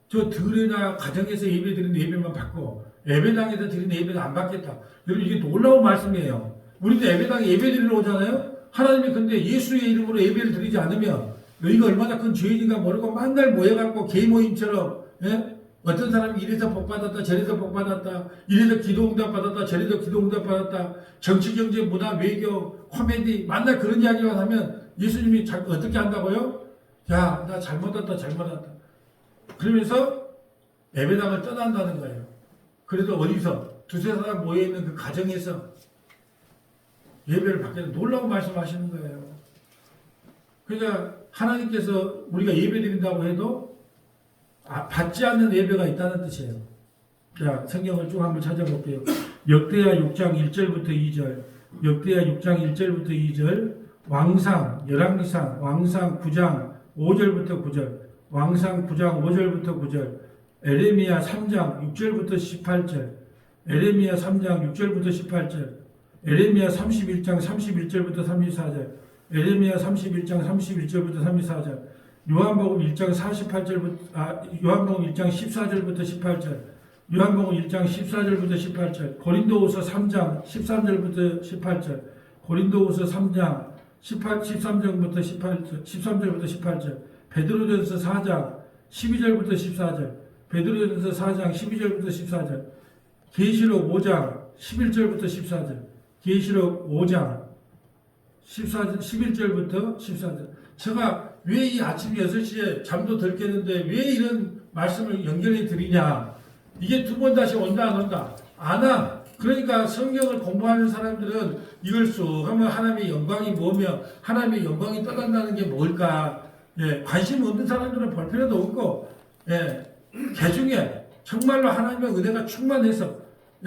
저 들이나 가정에서 예배드리는 예배만 받고 예배당에서 드리는 예배는 안 받겠다. 여러분, 이게 놀라운 말씀이에요. 우리도 예배당에 예배드리러 오잖아요. 하나님이 근데 예수의 이름으로 예배를 드리지 않으면 너희가 얼마나 큰 죄인인가 모르고 맨날 모여갖고 개모임처럼, 어떤 사람이 이래서 복받았다 저래서 복받았다, 이래서 기도응답 받았다 저래서 기도응답 받았다, 정치 경제 문화 외교 코미디 맨날 그런 이야기만 하면 예수님이 어떻게 한다고요? 야, 나 잘못했다. 그러면서 예배당을 떠난다는 거예요. 그래도 어디서 두세 사람 모여있는 그 가정에서 예배를 받게 놀라운 말씀하시는 거예요. 그러니까 하나님께서 우리가 예배 드린다고 해도 받지 않는 예배가 있다는 뜻이에요. 자, 성경을 쭉 한번 찾아볼게요. 역대하 6장 1절부터 2절, 역대하 6장 1절부터 2절, 왕상, 열왕기상, 왕상 9장 5절부터 9절, 왕상 9장 5절부터 9절, 에레미야 3장 6절부터 18절, 에레미야 3장 6절부터 18절, 에레미야 31장 31절부터 34절, 에레미야 31장 31절부터 34절, 요한복음 1장 48절부터 요한복음 1장 14절부터 18절, 요한복음 1장 14절부터 18절, 고린도후서 3장 13절부터 18절, 고린도후서 3장 13절부터 18절, 베드로전서 4장 12절부터 14절, 베드로전서 4장 12절부터 14절, 계시록 5장 11절부터 14절, 계시록 5장 11절부터 14절. 제가 왜 이 아침 6시에 잠도 덜 깼는데 왜 이런 말씀을 연결해 드리냐. 이게 두 번 다시 온다 안 온다? 안 와. 그러니까 성경을 공부하는 사람들은 이걸 쑥 하면 하나님의 영광이 뭐며 하나님의 영광이 떠난다는 게 뭘까? 예, 관심 없는 사람들은 볼 필요도 없고, 예, 개중에 정말로 하나님의 은혜가 충만해서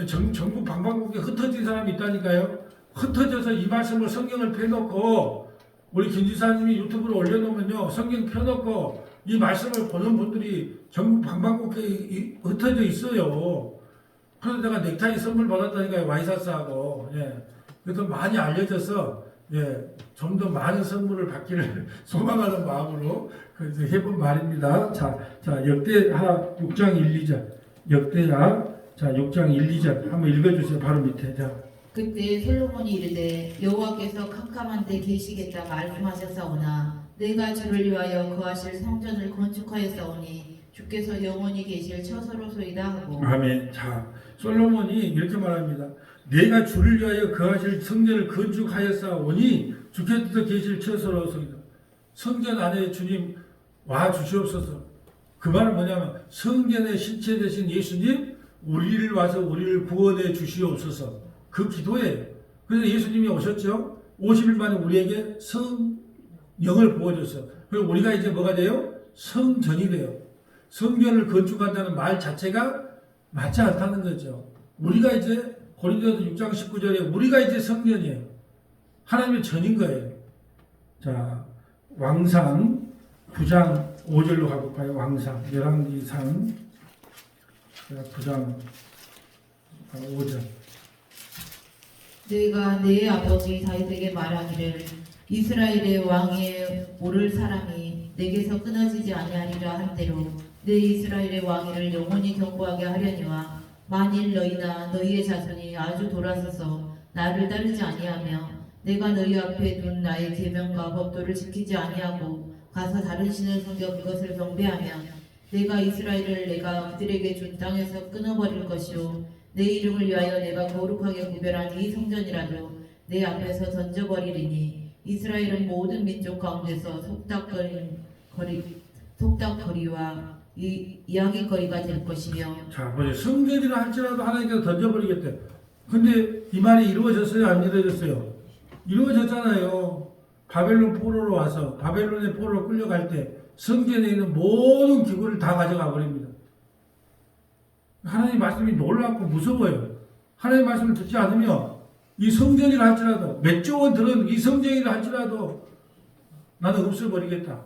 전국 방방곡곡에 흩어진 사람이 있다니까요. 흩어져서 이 말씀을 성경을 펴놓고 우리 김지사님이 유튜브로 올려놓으면요 성경 펴놓고 이 말씀을 보는 분들이 전국 방방곡곡에 흩어져 있어요. 그래서 내가 넥타이 선물 받았다니까요. 와이사스하고. 예. 그래서 많이 알려져서 예, 좀 더 많은 선물을 받기를 소망하는 마음으로 그래서 해본 말입니다. 자, 역대하 6장 1, 2절. 역대하 자 6장 1, 2절 한번 읽어주세요. 바로 밑에. 자. 그때 솔로몬이 이르되 여호와께서 캄캄한 데 계시겠다 말씀하셨사오나 내가 주를 위하여 거하실 성전을 건축하였사오니 주께서 영원히 계실 처소로소이다 하고. 아멘. 자, 솔로몬이 이렇게 말합니다. 내가 주를 위하여 거하실 성전을 건축하였사오니 주께서 계실 처소로소이다. 성전 안에 주님 와 주시옵소서. 그 말은 뭐냐면 성전의 실체 되신 예수님 우리를 와서 우리를 구원해 주시옵소서. 그 기도예요. 그래서 예수님이 오셨죠. 50일 만에 우리에게 성령을 부어줬어. 그리고 우리가 이제 뭐가 돼요? 성전이 돼요. 성전을 건축한다는 말 자체가 맞지 않다는 거죠. 우리가 이제 고린도서 6장 19절에 우리가 이제 성전이에요. 하나님의 전인 거예요. 자, 왕상 9장 5절로 가볼까요? 왕상 열왕기상 9장 5절. 내가 내 아버지 다윗에게 말하기를 이스라엘의 왕위에 오를 사람이 내게서 끊어지지 아니하리라 한대로 내 이스라엘의 왕위를 영원히 경고하게 하려니와 만일 너희나 너희의 자손이 아주 돌아서서 나를 따르지 아니하며 내가 너희 앞에 둔 나의 계명과 법도를 지키지 아니하고 가서 다른 신을 섬겨 그것을 경배하면 내가 이스라엘을 내가 그들에게 준 땅에서 끊어버릴 것이요 내 이름을 위하여 내가 거룩하게 구별한 이 성전이라도 내 앞에서 던져버리리니 이스라엘은 모든 민족 가운데서 속닥거리와 이야기거리가 될 것이며. 자, 뭐죠? 성전이라 할지라도 하나님께서 던져버리겠대. 근데 이 말이 이루어졌어요? 안 이루어졌어요? 이루어졌잖아요. 바벨론 포로로 와서 바벨론의 포로로 끌려갈 때 성전에 있는 모든 기구를 다 가져가 버립니다. 하나님 말씀이 놀랍고 무서워요. 하나님 말씀을 듣지 않으면 이 성전이라 할지라도 몇 조 원 들은 이 성전이라 할지라도 나는 없애버리겠다.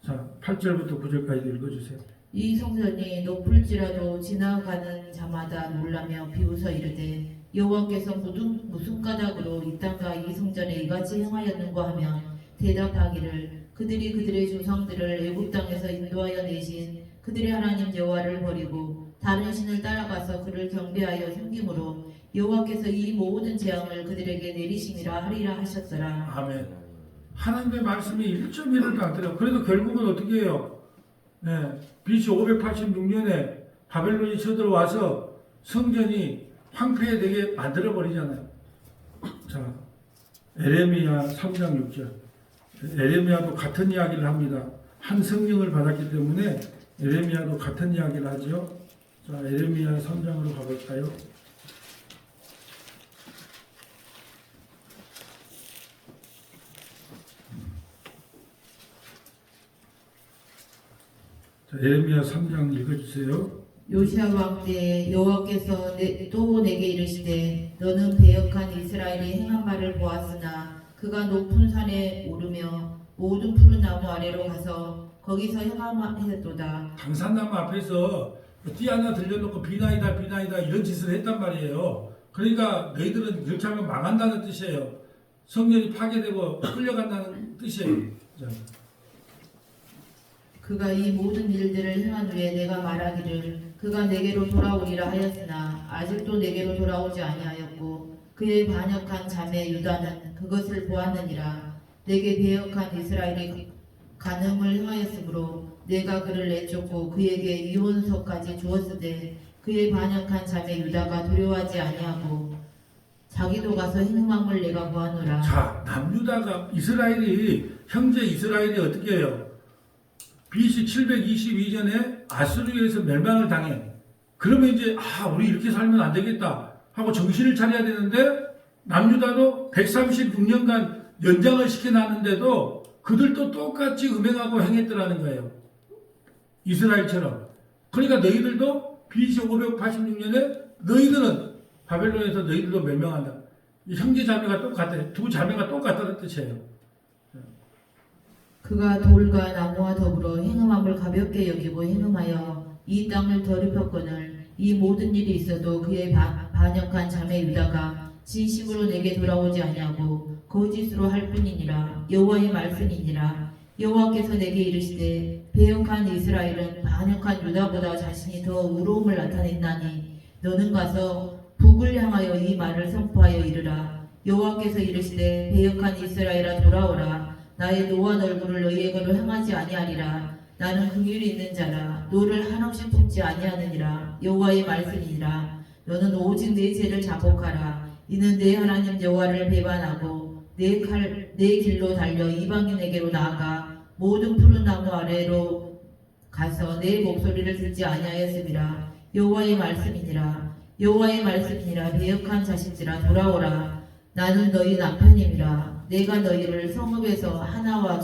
자, 8절부터 9절까지 읽어주세요. 이 성전이 높을지라도 지나가는 자마다 놀라며 비웃어 이르되 여호와께서 무슨 까닭으로 이 땅과 이 성전에 이같이 행하였는가 하면 대답하기를 그들이 그들의 조상들을 애굽 땅에서 인도하여 내신 그들의 하나님 여호와를 버리고 다른 신을 따라가서 그를 경배하여 섬김으로 여호와께서 이 모든 재앙을 그들에게 내리심이라 하리라 하셨더라. 아멘. 하나님의 말씀이 1.1도 안 들어요. 그래도 결국은 어떻게 해요? 네, BC 586년에 바벨론이 쳐들어와서 성전이 황폐되게 만들어버리잖아요. 자, 에레미야 3장 6절. 에레미야도 같은 이야기를 합니다. 한 성령을 받았기 때문에 에레미야도 같은 이야기를 하죠. 자, 에레미야 3장으로 가볼까요? 자, 에레미야 3장 읽어주세요. 요시야 왕 때에 여호와께서 또 내게 이르시되 너는 배역한 이스라엘이 행한 바를 보았으나 그가 높은 산에 오르며 모든 푸른 나무 아래로 가서 거기서 행함했도다. 강산나무 앞에서 띠 하나 들려놓고 비나이다 이런 짓을 했단 말이에요. 그러니까 너희들은 그렇게 하면 망한다는 뜻이에요. 성전이 파괴되고 끌려간다는 뜻이에요. 자. 그가 이 모든 일들을 행한 후에 내가 말하기를 그가 내게로 돌아오리라 하였으나 아직도 내게로 돌아오지 아니하였고 그의 반역한 자매 유다는 그것을 보았느니라. 내게 배역한 이스라엘이 간음을 행하였으므로 내가 그를 내쫓고 그에게 이혼서까지 주었으되 그의 반역한 자매 유다가 두려워하지 아니하고 자기도 가서 행음함을 내가 보았노라. 자, 남유다가 이스라엘이 형제 이스라엘이 어떻게 해요? BC 722년에 아수르에서 멸망을 당해. 그러면 이제 우리 이렇게 살면 안 되겠다 하고 정신을 차려야 되는데 남유다도 136년간 연장을 시켜놨는데도 그들도 똑같이 음행하고 행했더라는 거예요. 이스라엘처럼. 그러니까 너희들도 BC 586년에 너희들은 바벨론에서 너희들도 멸망한다. 이 형제 자매가 똑같아. 두 자매가 똑같다는 뜻이에요. 그가 돌과 나무와 더불어 행음함을 가볍게 여기고 행음하여 이 땅을 더럽혔거늘 이 모든 일이 있어도 그의 반역한 자매 유다가 진심으로 내게 돌아오지 아니하고 거짓으로 할 뿐이니라. 여호와의 말씀이니라. 여호와께서 내게 이르시되 배역한 이스라엘은 반역한 유다보다 자신이 더 의로움을 나타냈나니 너는 가서 북을 향하여 이 말을 선포하여 이르라. 여호와께서 이르시되 배역한 이스라엘아 돌아오라. 나의 노한 얼굴을 너희에게로 향하지 아니하리라. 나는 긍휼이 있는 자라. 너를 한없이 품지 아니하느니라. 여호와의 말씀이니라. 너는 오직 내 죄를 자복하라. 이는 내 하나님 여호와를 배반하고 내 길로 달려 이방인에게로 나아가 모든 푸른 나무 아래로 가서 내 목소리를 듣지 아니하였음이라. 여호와의 말씀이니라. 여호와의 말씀이니라. 배역한 자식들아 돌아오라. 나는 너희 남편임이라. 내가 너희를 성읍에서 하나와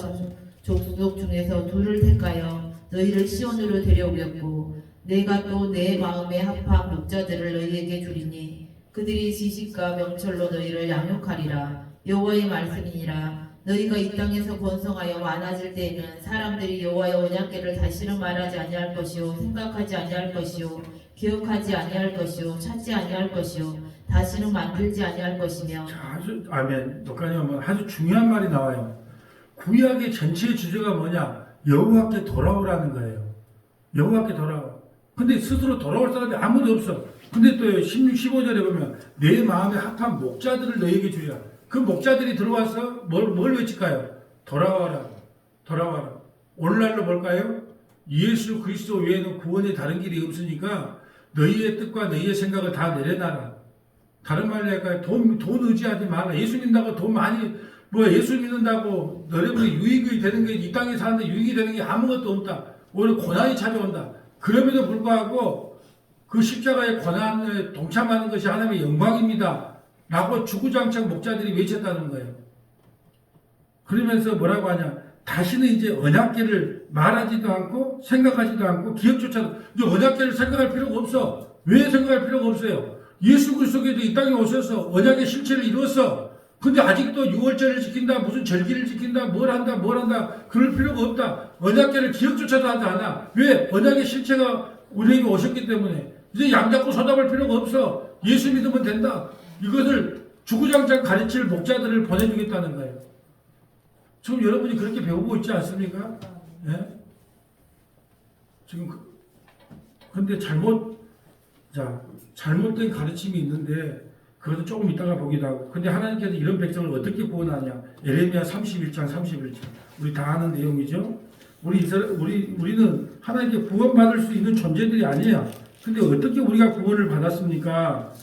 족속 중에서 둘을 택하여 너희를 시온으로 데려오렸고 내가 또 내 마음에 합한 목자들을 너희에게 주리니 그들이 지식과 명철로 너희를 양육하리라. 여호와의 말씀이니라. 너희가 이 땅에서 번성하여 많아질 때에는 사람들이 여호와의 언약궤를 다시는 말하지 아니할 것이요 생각하지 아니할 것이요 기억하지 아니할 것이요 찾지 아니할 것이요 다시는 만들지 아니할 것이며. 자, 아멘. 녹화님 아주 중요한 말이 나와요. 구약의 전체 주제가 뭐냐? 여호와께 돌아오라는 거예요. 여호와께 돌아와. 근데 스스로 돌아올 사람이 아무도 없어. 근데 또 16, 15절에 보면 내 마음에 합한 목자들을 너에게 주리라. 그 목자들이 들어와서 뭘 외칠까요? 돌아와라. 돌아와라. 오늘날로 볼까요? 예수 그리스도 외에는 구원의 다른 길이 없으니까 너희의 뜻과 너희의 생각을 다 내려놔라. 다른 말로 할까요? 돈 의지하지 마라. 예수 믿는다고 돈 많이, 예수 믿는다고 여러분이 유익이 되는 게, 이 땅에 사는데 유익이 되는 게 아무것도 없다. 오히려 고난이 찾아온다. 그럼에도 불구하고 그 십자가의 고난에 동참하는 것이 하나님의 영광입니다. 라고 주구장창 목자들이 외쳤다는 거예요. 그러면서 뭐라고 하냐? 다시는 이제 언약궤를 말하지도 않고 생각하지도 않고 기억조차도 이제 언약궤를 생각할 필요가 없어. 왜 생각할 필요가 없어요? 예수 그리스도께서 이 땅에 오셔서 언약의 실체를 이루었어. 근데 아직도 유월절을 지킨다, 무슨 절기를 지킨다, 뭘 한다, 그럴 필요가 없다. 언약궤를 기억조차도 하지 않아. 왜? 언약의 실체가 우리에게 오셨기 때문에. 이제 양 잡고 서답을 필요가 없어. 예수 믿으면 된다. 이것을 주구장창 가르칠 목자들을 보내주겠다는 거예요. 지금 여러분이 그렇게 배우고 있지 않습니까? 예? 지금 근데 잘못된 가르침이 있는데 그것도 조금 이따가 보기도 하고. 근데 하나님께서 이런 백성을 어떻게 구원하냐? 에레미야 31장 31절. 우리 다 아는 내용이죠. 우리는 하나님께 구원받을 수 있는 존재들이 아니야. 근데 어떻게 우리가 구원을 받았습니까?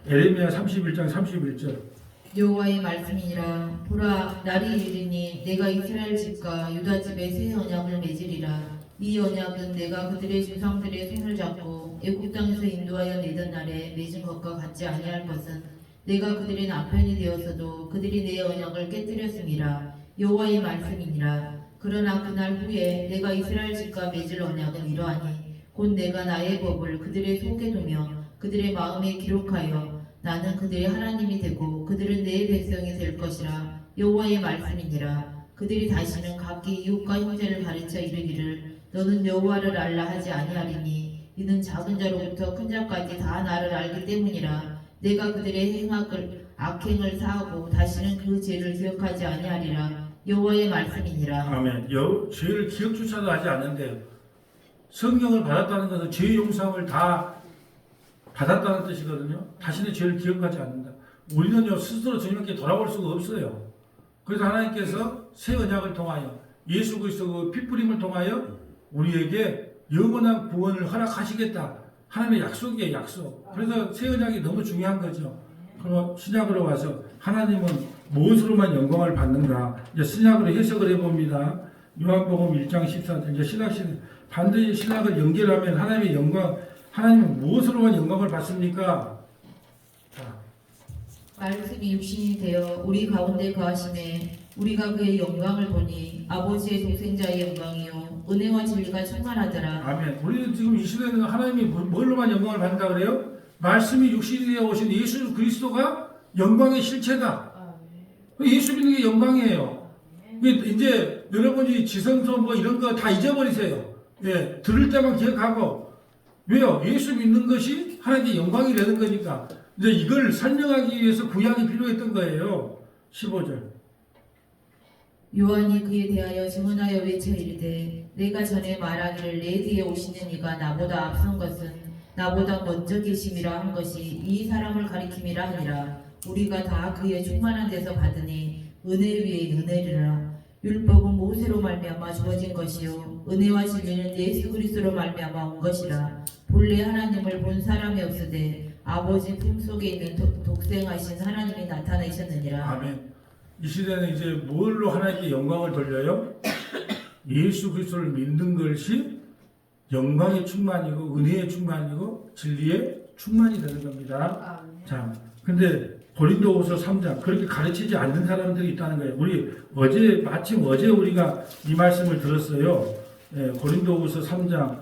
에레미야 31장 31절. 여호와의 말씀이니라. 보라, 날이 이르니 내가 이스라엘 집과 유다 집에 새 언약을 맺으리라. 이 언약은 내가 그들의 조상들의 손을 잡고 애굽 땅에서 인도하여 내던 날에 맺은 것과 같지 아니할 것은 내가 그들의 남편이 되었어도 그들이 내 언약을 깨뜨렸음이라. 여호와의 말씀이니라. 그러나 그날 후에 내가 이스라엘 집과 맺을 언약은 이러하니 곧 내가 나의 법을 그들의 속에 두며 그들의 마음에 기록하여 나는 그들의 하나님이 되고 그들은 내 백성이 될 것이라. 여호와의 말씀이니라. 그들이 다시는 각기 이웃과 형제를 가르쳐 이르기를 너는 여호와를 알라 하지 아니하리니 이는 작은 자로부터 큰 자까지 다 나를 알기 때문이라. 내가 그들의 악행을 사하고 다시는 그 죄를 기억하지 아니하리라. 여호와의 말씀이니라. 아멘. 죄를 기억조차도 하지 않는데요. 성령을 받았다는 것은 죄 용서함을 다 받았다는 뜻이거든요. 다시는 죄를 기억하지 않는다. 우리는요 스스로 주님께 돌아올 수가 없어요. 그래서 하나님께서 새 언약을 통하여 예수 그리스도 그 피 뿌림을 통하여 우리에게 영원한 구원을 허락하시겠다 하나님의 약속이에요, 약속. 그래서 새 언약이 너무 중요한 거죠. 그럼 신약으로 와서 하나님은 무엇으로만 영광을 받는가? 이제 신약으로 해석을 해봅니다. 요한복음 1장 14절. 이제 신학신 반드시 신학을 연결하면 하나님의 영광, 하나님은 무엇으로만 영광을 받습니까? 자, 말씀이 육신이 되어 우리 가운데 거하심에 우리가 그의 영광을 보니 아버지의 독생자의 영광이요 은혜와 진리가 충만하더라. 아멘. 우리는 지금 이 시대에는 하나님이 뭘로만 영광을 받는다 그래요? 말씀이 육신이 되어 오신 예수 그리스도가 영광의 실체다. 예수 믿는 게 영광이에요. 이제 여러분이 지성소 뭐 이런 거 다 잊어버리세요. 예, 들을 때만 기억하고. 왜요? 예수 믿는 것이 하나님의 영광이 되는 거니까. 이제 이걸 설명하기 위해서 구약이 필요했던 거예요. 15절. 요한이 그에 대하여 증언하여 외쳐 이르되 내가 전에 말하기를 내 뒤에 오시는 이가 나보다 앞선 것은 나보다 먼저 계심이라 한 것이 이 사람을 가리킴이라 하니라. 우리가 다 그의 충만한 데서 받으니 은혜 위에 은혜리라. 율법은 모세로 말미암아 주어진 것이요 은혜와 진리는 예수 그리스도로 말미암아 온 것이라. 본래 하나님을 본 사람이 없으되 아버지 품속에 있는 독생하신 하나님이 나타나셨느니라. 아멘. 이 시대는 이제 뭘로 하나님께 영광을 돌려요? 예수 그리스도를 믿는 것이 영광의 충만이고 은혜의 충만이고 진리의 충만이 되는 겁니다. 자, 근데 고린도후서 3장 그렇게 가르치지 않는 사람들이 있다는 거예요. 우리 마침 어제 우리가 이 말씀을 들었어요. 예, 고린도후서 3장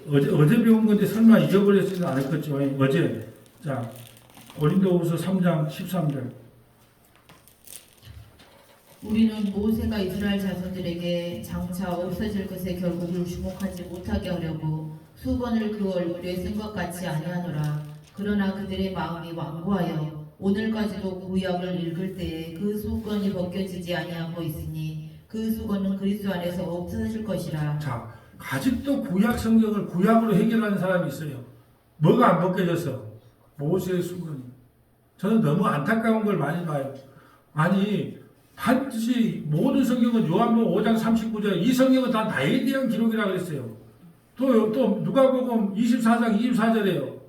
어제 배운 건데 설마 잊어버렸지는 않았겠죠. 어제. 자, 고린도후서 3장 13절. 우리는 모세가 이스라엘 자손들에게 장차 없어질 것에 결국을 주목하지 못하게 하려고 수건을 그 얼굴에 쓴 것 같이 아니하노라. 그러나 그들의 마음이 완고하여 오늘까지도 구약을 읽을 때에 그 수건이 벗겨지지 아니하고 있으니 그 수건은 그리스도 안에서 없어질 것이라. 자, 아직도 구약 성경을 구약으로 해결하는 사람이 있어요. 뭐가 안 벗겨졌어? 모세의 수건이. 저는 너무 안타까운 걸 많이 봐요. 아니, 반드시 모든 성경은 요한복음 5장 39절 이 성경은 다 나에 대한 기록이라고 그랬어요. 또 누가복음 24장 24절에요.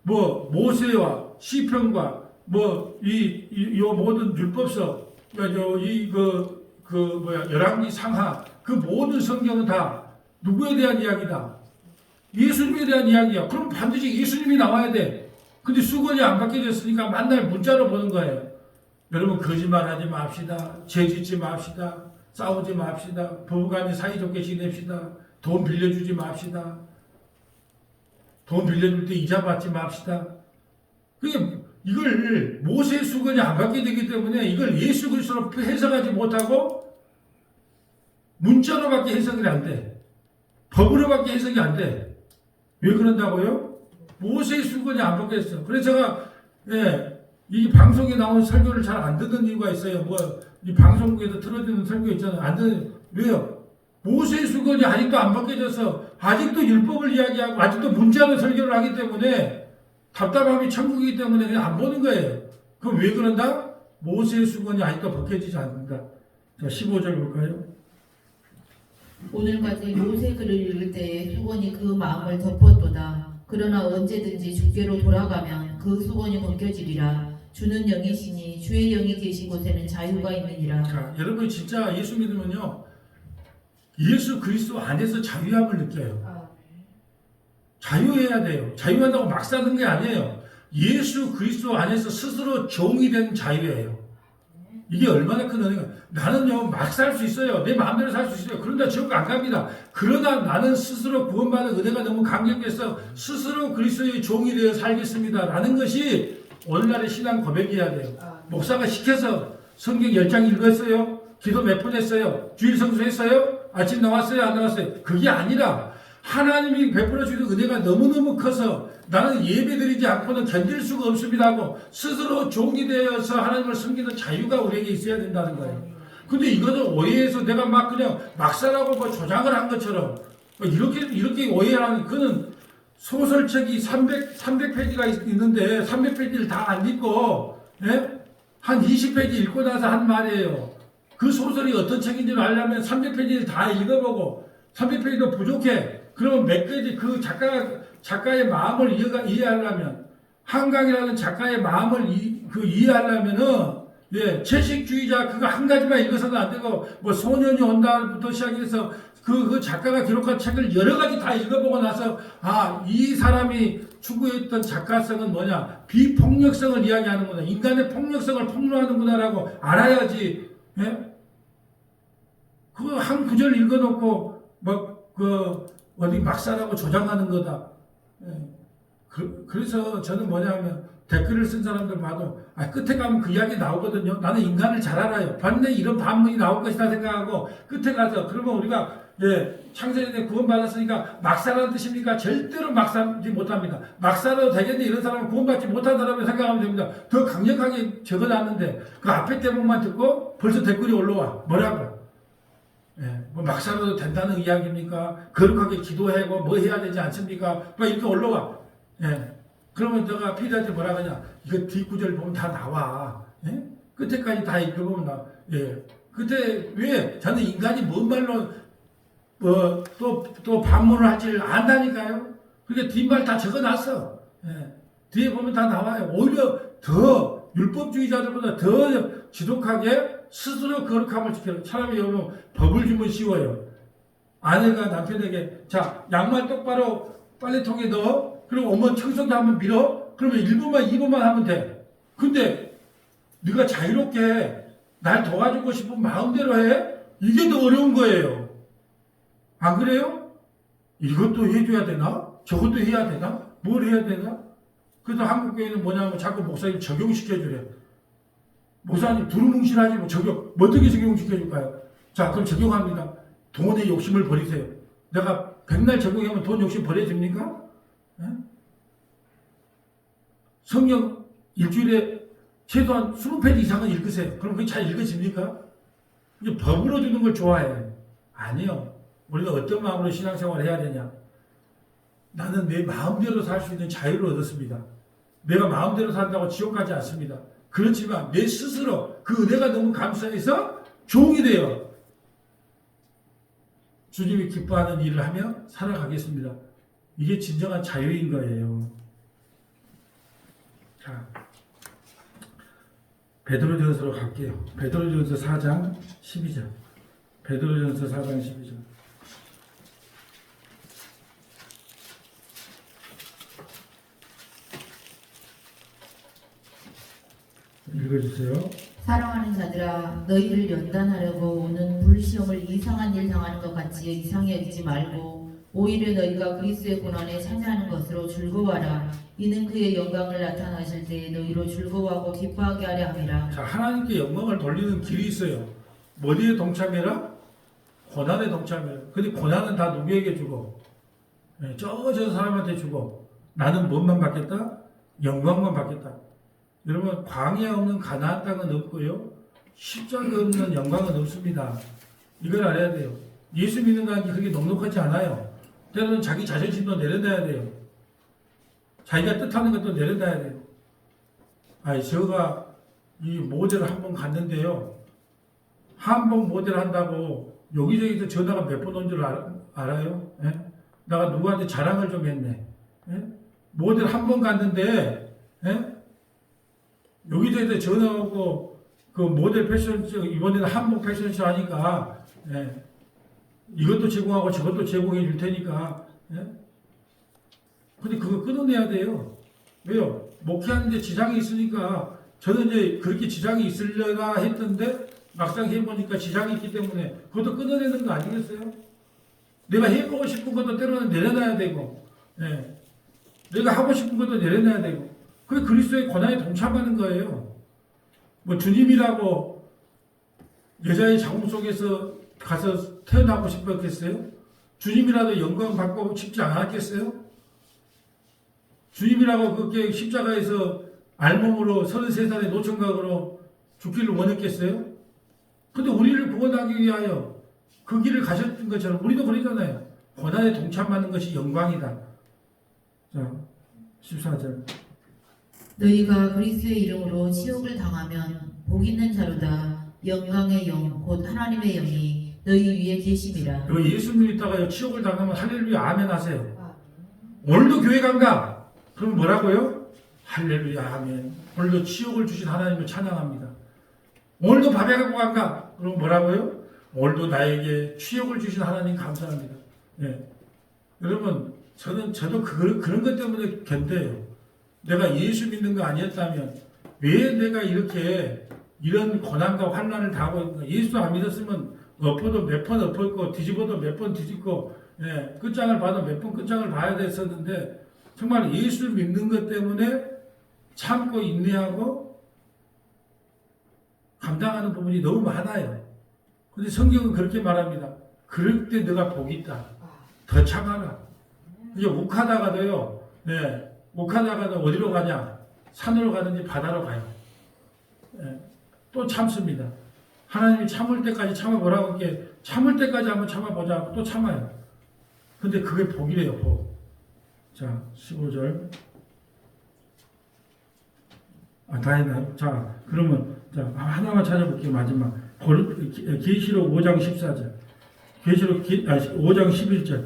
뭐 모세와 시편과 뭐 요 모든 율법서 열왕기 상하 그 모든 성경은 다 누구에 대한 이야기다? 예수님에 대한 이야기야. 그럼 반드시 예수님이 나와야 돼. 근데 수건이 안 바뀌어졌으니까 맨날 문자로 보는 거예요. 여러분 거짓말하지 맙시다. 죄짓지 맙시다. 싸우지 맙시다. 부부간에 사이좋게 지냅시다. 돈 빌려주지 맙시다. 돈 빌려줄 때 이자 받지 맙시다. 이걸 모세의 수건이 안 받게 되기 때문에 이걸 예수 그리스도로 해석하지 못하고 문자로밖에 해석이 안 돼. 법으로밖에 해석이 안 돼. 왜 그런다고요? 모세의 수건이 안 받겠어. 그래서 제가 이 방송에 나온 설교를 잘 안 듣는 이유가 있어요. 이 방송국에서 틀어지는 설교 있잖아요. 안 듣는, 왜요? 모세의 수건이 아직도 안 바뀌어져서 아직도 율법을 이야기하고 아직도 문자로 설교를 하기 때문에 답답함이 천국이기 때문에 그냥 안 보는 거예요. 그럼 왜 그런다? 모세의 수건이 아직도 벗겨지지 않는다. 자, 15절 볼까요? 오늘까지 모세 글을 읽을 때에 수건이 그 마음을 덮었도다. 그러나 언제든지 주께로 돌아가면 그 수건이 벗겨지리라. 주는 영이시니 주의 영이 계신 곳에는 자유가 있느니라. 자, 여러분 진짜 예수 믿으면요. 예수 그리스도 안에서 자유함을 느껴요. 자유해야 돼요. 자유한다고 막 사는 게 아니에요. 예수 그리스도 안에서 스스로 종이 된 자유예요. 이게 얼마나 큰 은혜가. 나는요 막 살 수 있어요. 내 마음대로 살 수 있어요. 그런다 지옥 안 갑니다. 그러나 나는 스스로 구원받은 은혜가 너무 감격해서 스스로 그리스도의 종이 되어 살겠습니다. 라는 것이 오늘날의 신앙 고백이어야 돼요. 목사가 시켜서 성경 10장 읽었어요? 기도 몇 번 했어요? 주일 성수 했어요? 아침 나왔어요? 안 나왔어요? 그게 아니라 하나님이 베풀어 주는 은혜가 너무너무 커서 나는 예배드리지 않고는 견딜 수가 없습니다 하고 스스로 종이 되어서 하나님을 섬기는 자유가 우리에게 있어야 된다는 거예요. 근데 이거는 오해해서 내가 막 그냥 막사라고 뭐 조장을 한 것처럼 이렇게 오해를 하는, 그는 소설책이 300페이지가 있는데 300페이지를 다 안 읽고, 한 20페이지 읽고 나서 한 말이에요. 그 소설이 어떤 책인지 알려면 300페이지를 다 읽어보고 300페이지도 부족해. 그러면 몇 페이지 그 작가가 작가의 마음을 이해하려면, 한강이라는 작가의 마음을 이해하려면은, 예, 채식주의자 그거 한 가지만 읽어서는 안 되고, 뭐 소년이 온다부터 시작해서 그 작가가 기록한 책을 여러 가지 다 읽어보고 나서, 아, 이 사람이 추구했던 작가성은 뭐냐, 비폭력성을 이야기하는구나, 인간의 폭력성을 폭로하는구나라고 알아야지. 예? 그거 한 구절 읽어놓고 어디 막사라고 조장하는 거다. 예. 그래서 저는 뭐냐면 댓글을 쓴 사람들 봐도 끝에 가면 그 이야기 나오거든요. 나는 인간을 잘 알아요. 반드시 이런 반문이 나올 것이다 생각하고 끝에 가서 그러면 우리가 창세전에 구원받았으니까 막사라는 뜻입니까? 절대로 막사지 못합니다. 막사라도 되겠네 이런 사람은 구원받지 못한 사람을 생각하면 됩니다. 더 강력하게 적어놨는데 그 앞에 대목만 듣고 벌써 댓글이 올라와. 뭐라고? 뭐 막사라도 된다는 이야기입니까? 거룩하게 기도하고 뭐 해야 되지 않습니까? 막 이렇게 올라와. 그러면 내가 피디한테 뭐라 하냐? 이거 뒷구절 보면 다 나와. 끝에까지 다 읽어보면 나와. 그때 왜? 저는 인간이 뭔 말로 또 반문을 할지를 안다니까요. 그러니까 뒷말 다 적어놨어. 뒤에 보면 다 나와요. 오히려 더 율법주의자들보다 더 지독하게 스스로 거룩함을 지켜요. 차라리 여러분 법을 주면 쉬워요. 아내가 남편에게 자 양말 똑바로 빨래통에 넣어. 그리고 어머 청소기 한번 밀어. 그러면 1분만 2분만 하면 돼. 근데 네가 자유롭게 날 도와주고 싶은 마음대로 해. 이게 더 어려운 거예요. 안 그래요? 이것도 해줘야 되나? 저것도 해야 되나? 뭘 해야 되나? 그래서 한국교회는 뭐냐면 자꾸 목사님 적용시켜주래. 목사님 두루뭉실하지 뭐 적용. 어떻게 적용시켜줄까요? 자 그럼 적용합니다. 돈의 욕심을 버리세요. 내가 백날 적용하면 돈 욕심 버려집니까? 성경 일주일에 최소한 20페이지 이상은 읽으세요. 그럼 그게 잘 읽어집니까? 이제 법으로 주는 걸 좋아해. 아니요. 우리가 어떤 마음으로 신앙생활을 해야 되냐? 나는 내 마음대로 살 수 있는 자유를 얻었습니다. 내가 마음대로 산다고 지옥 가지 않습니다. 그렇지만 내 스스로 그 은혜가 너무 감사해서 종이 되어 주님이 기뻐하는 일을 하며 살아가겠습니다. 이게 진정한 자유인 거예요. 자, 베드로전서로 갈게요. 베드로전서 4장 12절. 베드로전서 4장 12절. 읽어주세요. 사랑하는 자들아 너희를 연단하려고 오는 불시험을 이상한 일 당하는 것 같이 이상히 여기지 말고 오히려 너희가 그리스도의 고난에 참여하는 것으로 즐거워하라. 이는 그의 영광을 나타나실 때 너희로 즐거워하고 기뻐하게 하려 함이라. 자, 하나님께 영광을 돌리는 길이 있어요. 어디에 동참해라? 고난에 동참해라. 근데 고난은 다 누구에게 주고? 저 사람한테 주고 나는 뭔만 받겠다? 영광만 받겠다. 여러분 광야 없는 가나안 땅은 없고요. 십자가 없는 영광은 없습니다. 이걸 알아야 돼요. 예수 믿는다는 게 그렇게 넉넉하지 않아요. 때로는 자기 자존심도 내려놔야 돼요. 자기가 뜻하는 것도 내려놔야 돼요. 제가 이 모델을 한번 갔는데요. 한번 모델 한다고 여기저기서 전화가 몇 번 온 줄 알아요? 내가 누구한테 자랑을 좀 했네. 모델 한 번 갔는데 여기저기서 전화 오고 그 모델 패션쇼 이번에는 한복 패션쇼 하니까 이것도 제공하고 저것도 제공해 줄 테니까 근데 그거 끊어내야 돼요. 왜요? 목회하는데 지장이 있으니까 저는 이제 그렇게 지장이 있으려나 했던데 막상 해보니까 지장이 있기 때문에 그것도 끊어내는 거 아니겠어요? 내가 해보고 싶은 것도 때로는 내려놔야 되고 내가 하고 싶은 것도 내려놔야 되고 그게 그리스도의 고난에 동참하는 거예요. 뭐 주님이라고 여자의 자궁 속에서 가서 태어나고 싶었겠어요? 주님이라도 영광 받고 싶지 않았겠어요? 주님이라고 그렇게 십자가에서 알몸으로 33살의 노총각으로 죽기를 원했겠어요? 근데 우리를 구원하기 위하여 그 길을 가셨던 것처럼 우리도 그러잖아요. 고난에 동참하는 것이 영광이다. 자, 14절. 너희가 그리스도의 이름으로 치욕을 당하면 복 있는 자로다. 영광의 영 곧 하나님의 영이 너희 위에 계심이라. 예수 믿다가 치욕을 당하면 할렐루야 아멘 하세요. 오늘도 교회 간가? 그럼 뭐라고요? 할렐루야 아멘. 오늘도 치욕을 주신 하나님을 찬양합니다. 오늘도 밥에 갖고 간가? 그럼 뭐라고요? 오늘도 나에게 치욕을 주신 하나님 감사합니다. 예. 여러분 저도 그런 것 때문에 견뎌요. 내가 예수 믿는 거 아니었다면 왜 내가 이렇게 이런 고난과 환난을 당하고 있는가? 예수 안 믿었으면 엎어도 몇 번 엎었고 뒤집어도 몇 번 뒤집고 예, 끝장을 봐도 몇 번 끝장을 봐야 됐었는데 정말 예수 믿는 것 때문에 참고 인내하고 감당하는 부분이 너무 많아요. 근데 성경은 그렇게 말합니다. 그럴 때 너가 복이 있다. 더 참아라. 이제 욱하다가도요. 예, 욱하다가도 어디로 가냐? 산으로 가든지 바다로 가요. 예, 또 참습니다. 하나님이 참을 때까지 참아보라고 이렇게 참을 때까지 한번 참아보자. 또 참아요. 근데 그게 복이래요, 복. 자, 15절. 다 했나요? 자, 그러면, 자, 하나만 찾아볼게요, 마지막. 계시록 5장 14절. 계시록 5장 11절.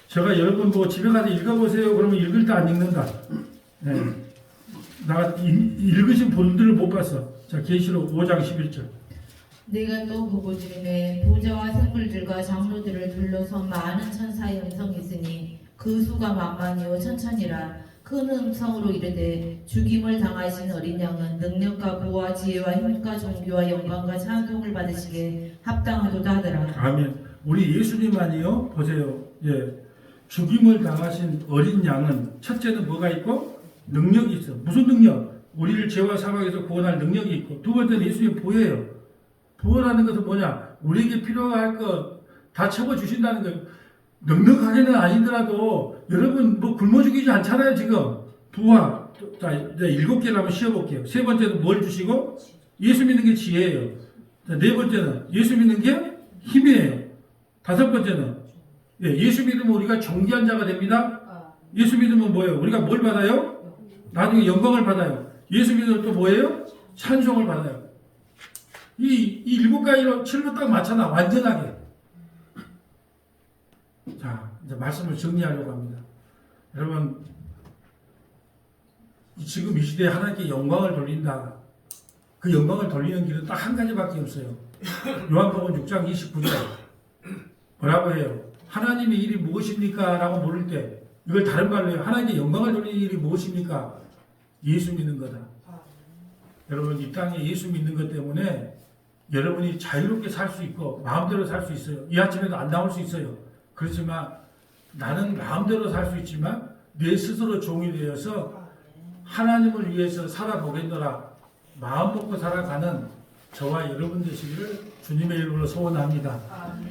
제가 여러분 보고 집에 가서 읽어보세요. 그러면 읽을 때 안 읽는다. 네. 나 읽으신 분들을 못 봤어. 자, 계시록 5장 11절. 내가 또 보고 지름에 보좌와 생물들과 장로들을 둘러서 많은 천사의 음성이 있으니 그 수가 만만이요 천천이라. 큰 음성으로 이르되 죽임을 당하신 어린 양은 능력과 부와 지혜와 힘과 존귀와 영광과 찬송을 받으시기에 합당하도다 하더라. 아멘. 우리 예수님만이요. 보세요. 예. 죽임을 당하신 어린 양은 첫째는 뭐가 있고 능력이 있어. 무슨 능력? 우리를 죄와 사망에서 구원할 능력이 있고 두 번째는 예수님 보혜예요. 부활하는 것은 뭐냐? 우리에게 필요할 것 다 채워 주신다는 거예요. 넉넉하게는 아니더라도 여러분 뭐 굶어 죽이지 않잖아요 지금. 부활. 자, 이제 7개를 한번 씌워볼게요. 세 번째는 뭘 주시고? 예수 믿는 게 지혜예요. 자, 네 번째는 예수 믿는 게 힘이에요. 다섯 번째는 예수 믿으면 우리가 존귀한 자가 됩니다. 예수 믿으면 뭐예요? 우리가 뭘 받아요? 나중에 영광을 받아요. 예수 믿으면 또 뭐예요? 찬송을 받아요. 이 7가지로 7로 딱 맞춰놔. 완전하게. 자, 이제 말씀을 정리하려고 합니다. 여러분, 지금 이 시대에 하나님께 영광을 돌린다. 그 영광을 돌리는 길은 딱 한 가지밖에 없어요. 요한복음 6장 29절. 뭐라고 해요? 하나님의 일이 무엇입니까? 라고 물을 때 이걸 다른 말로 해요. 하나님께 영광을 돌리는 일이 무엇입니까? 예수 믿는 거다. 여러분 이 땅에 예수 믿는 것 때문에 여러분이 자유롭게 살 수 있고 마음대로 살 수 있어요. 이 아침에도 안 나올 수 있어요. 그렇지만 나는 마음대로 살 수 있지만 내 스스로 종이 되어서 하나님을 위해서 살아보겠노라. 마음 먹고 살아가는 저와 여러분 되시기를 주님의 이름으로 소원합니다.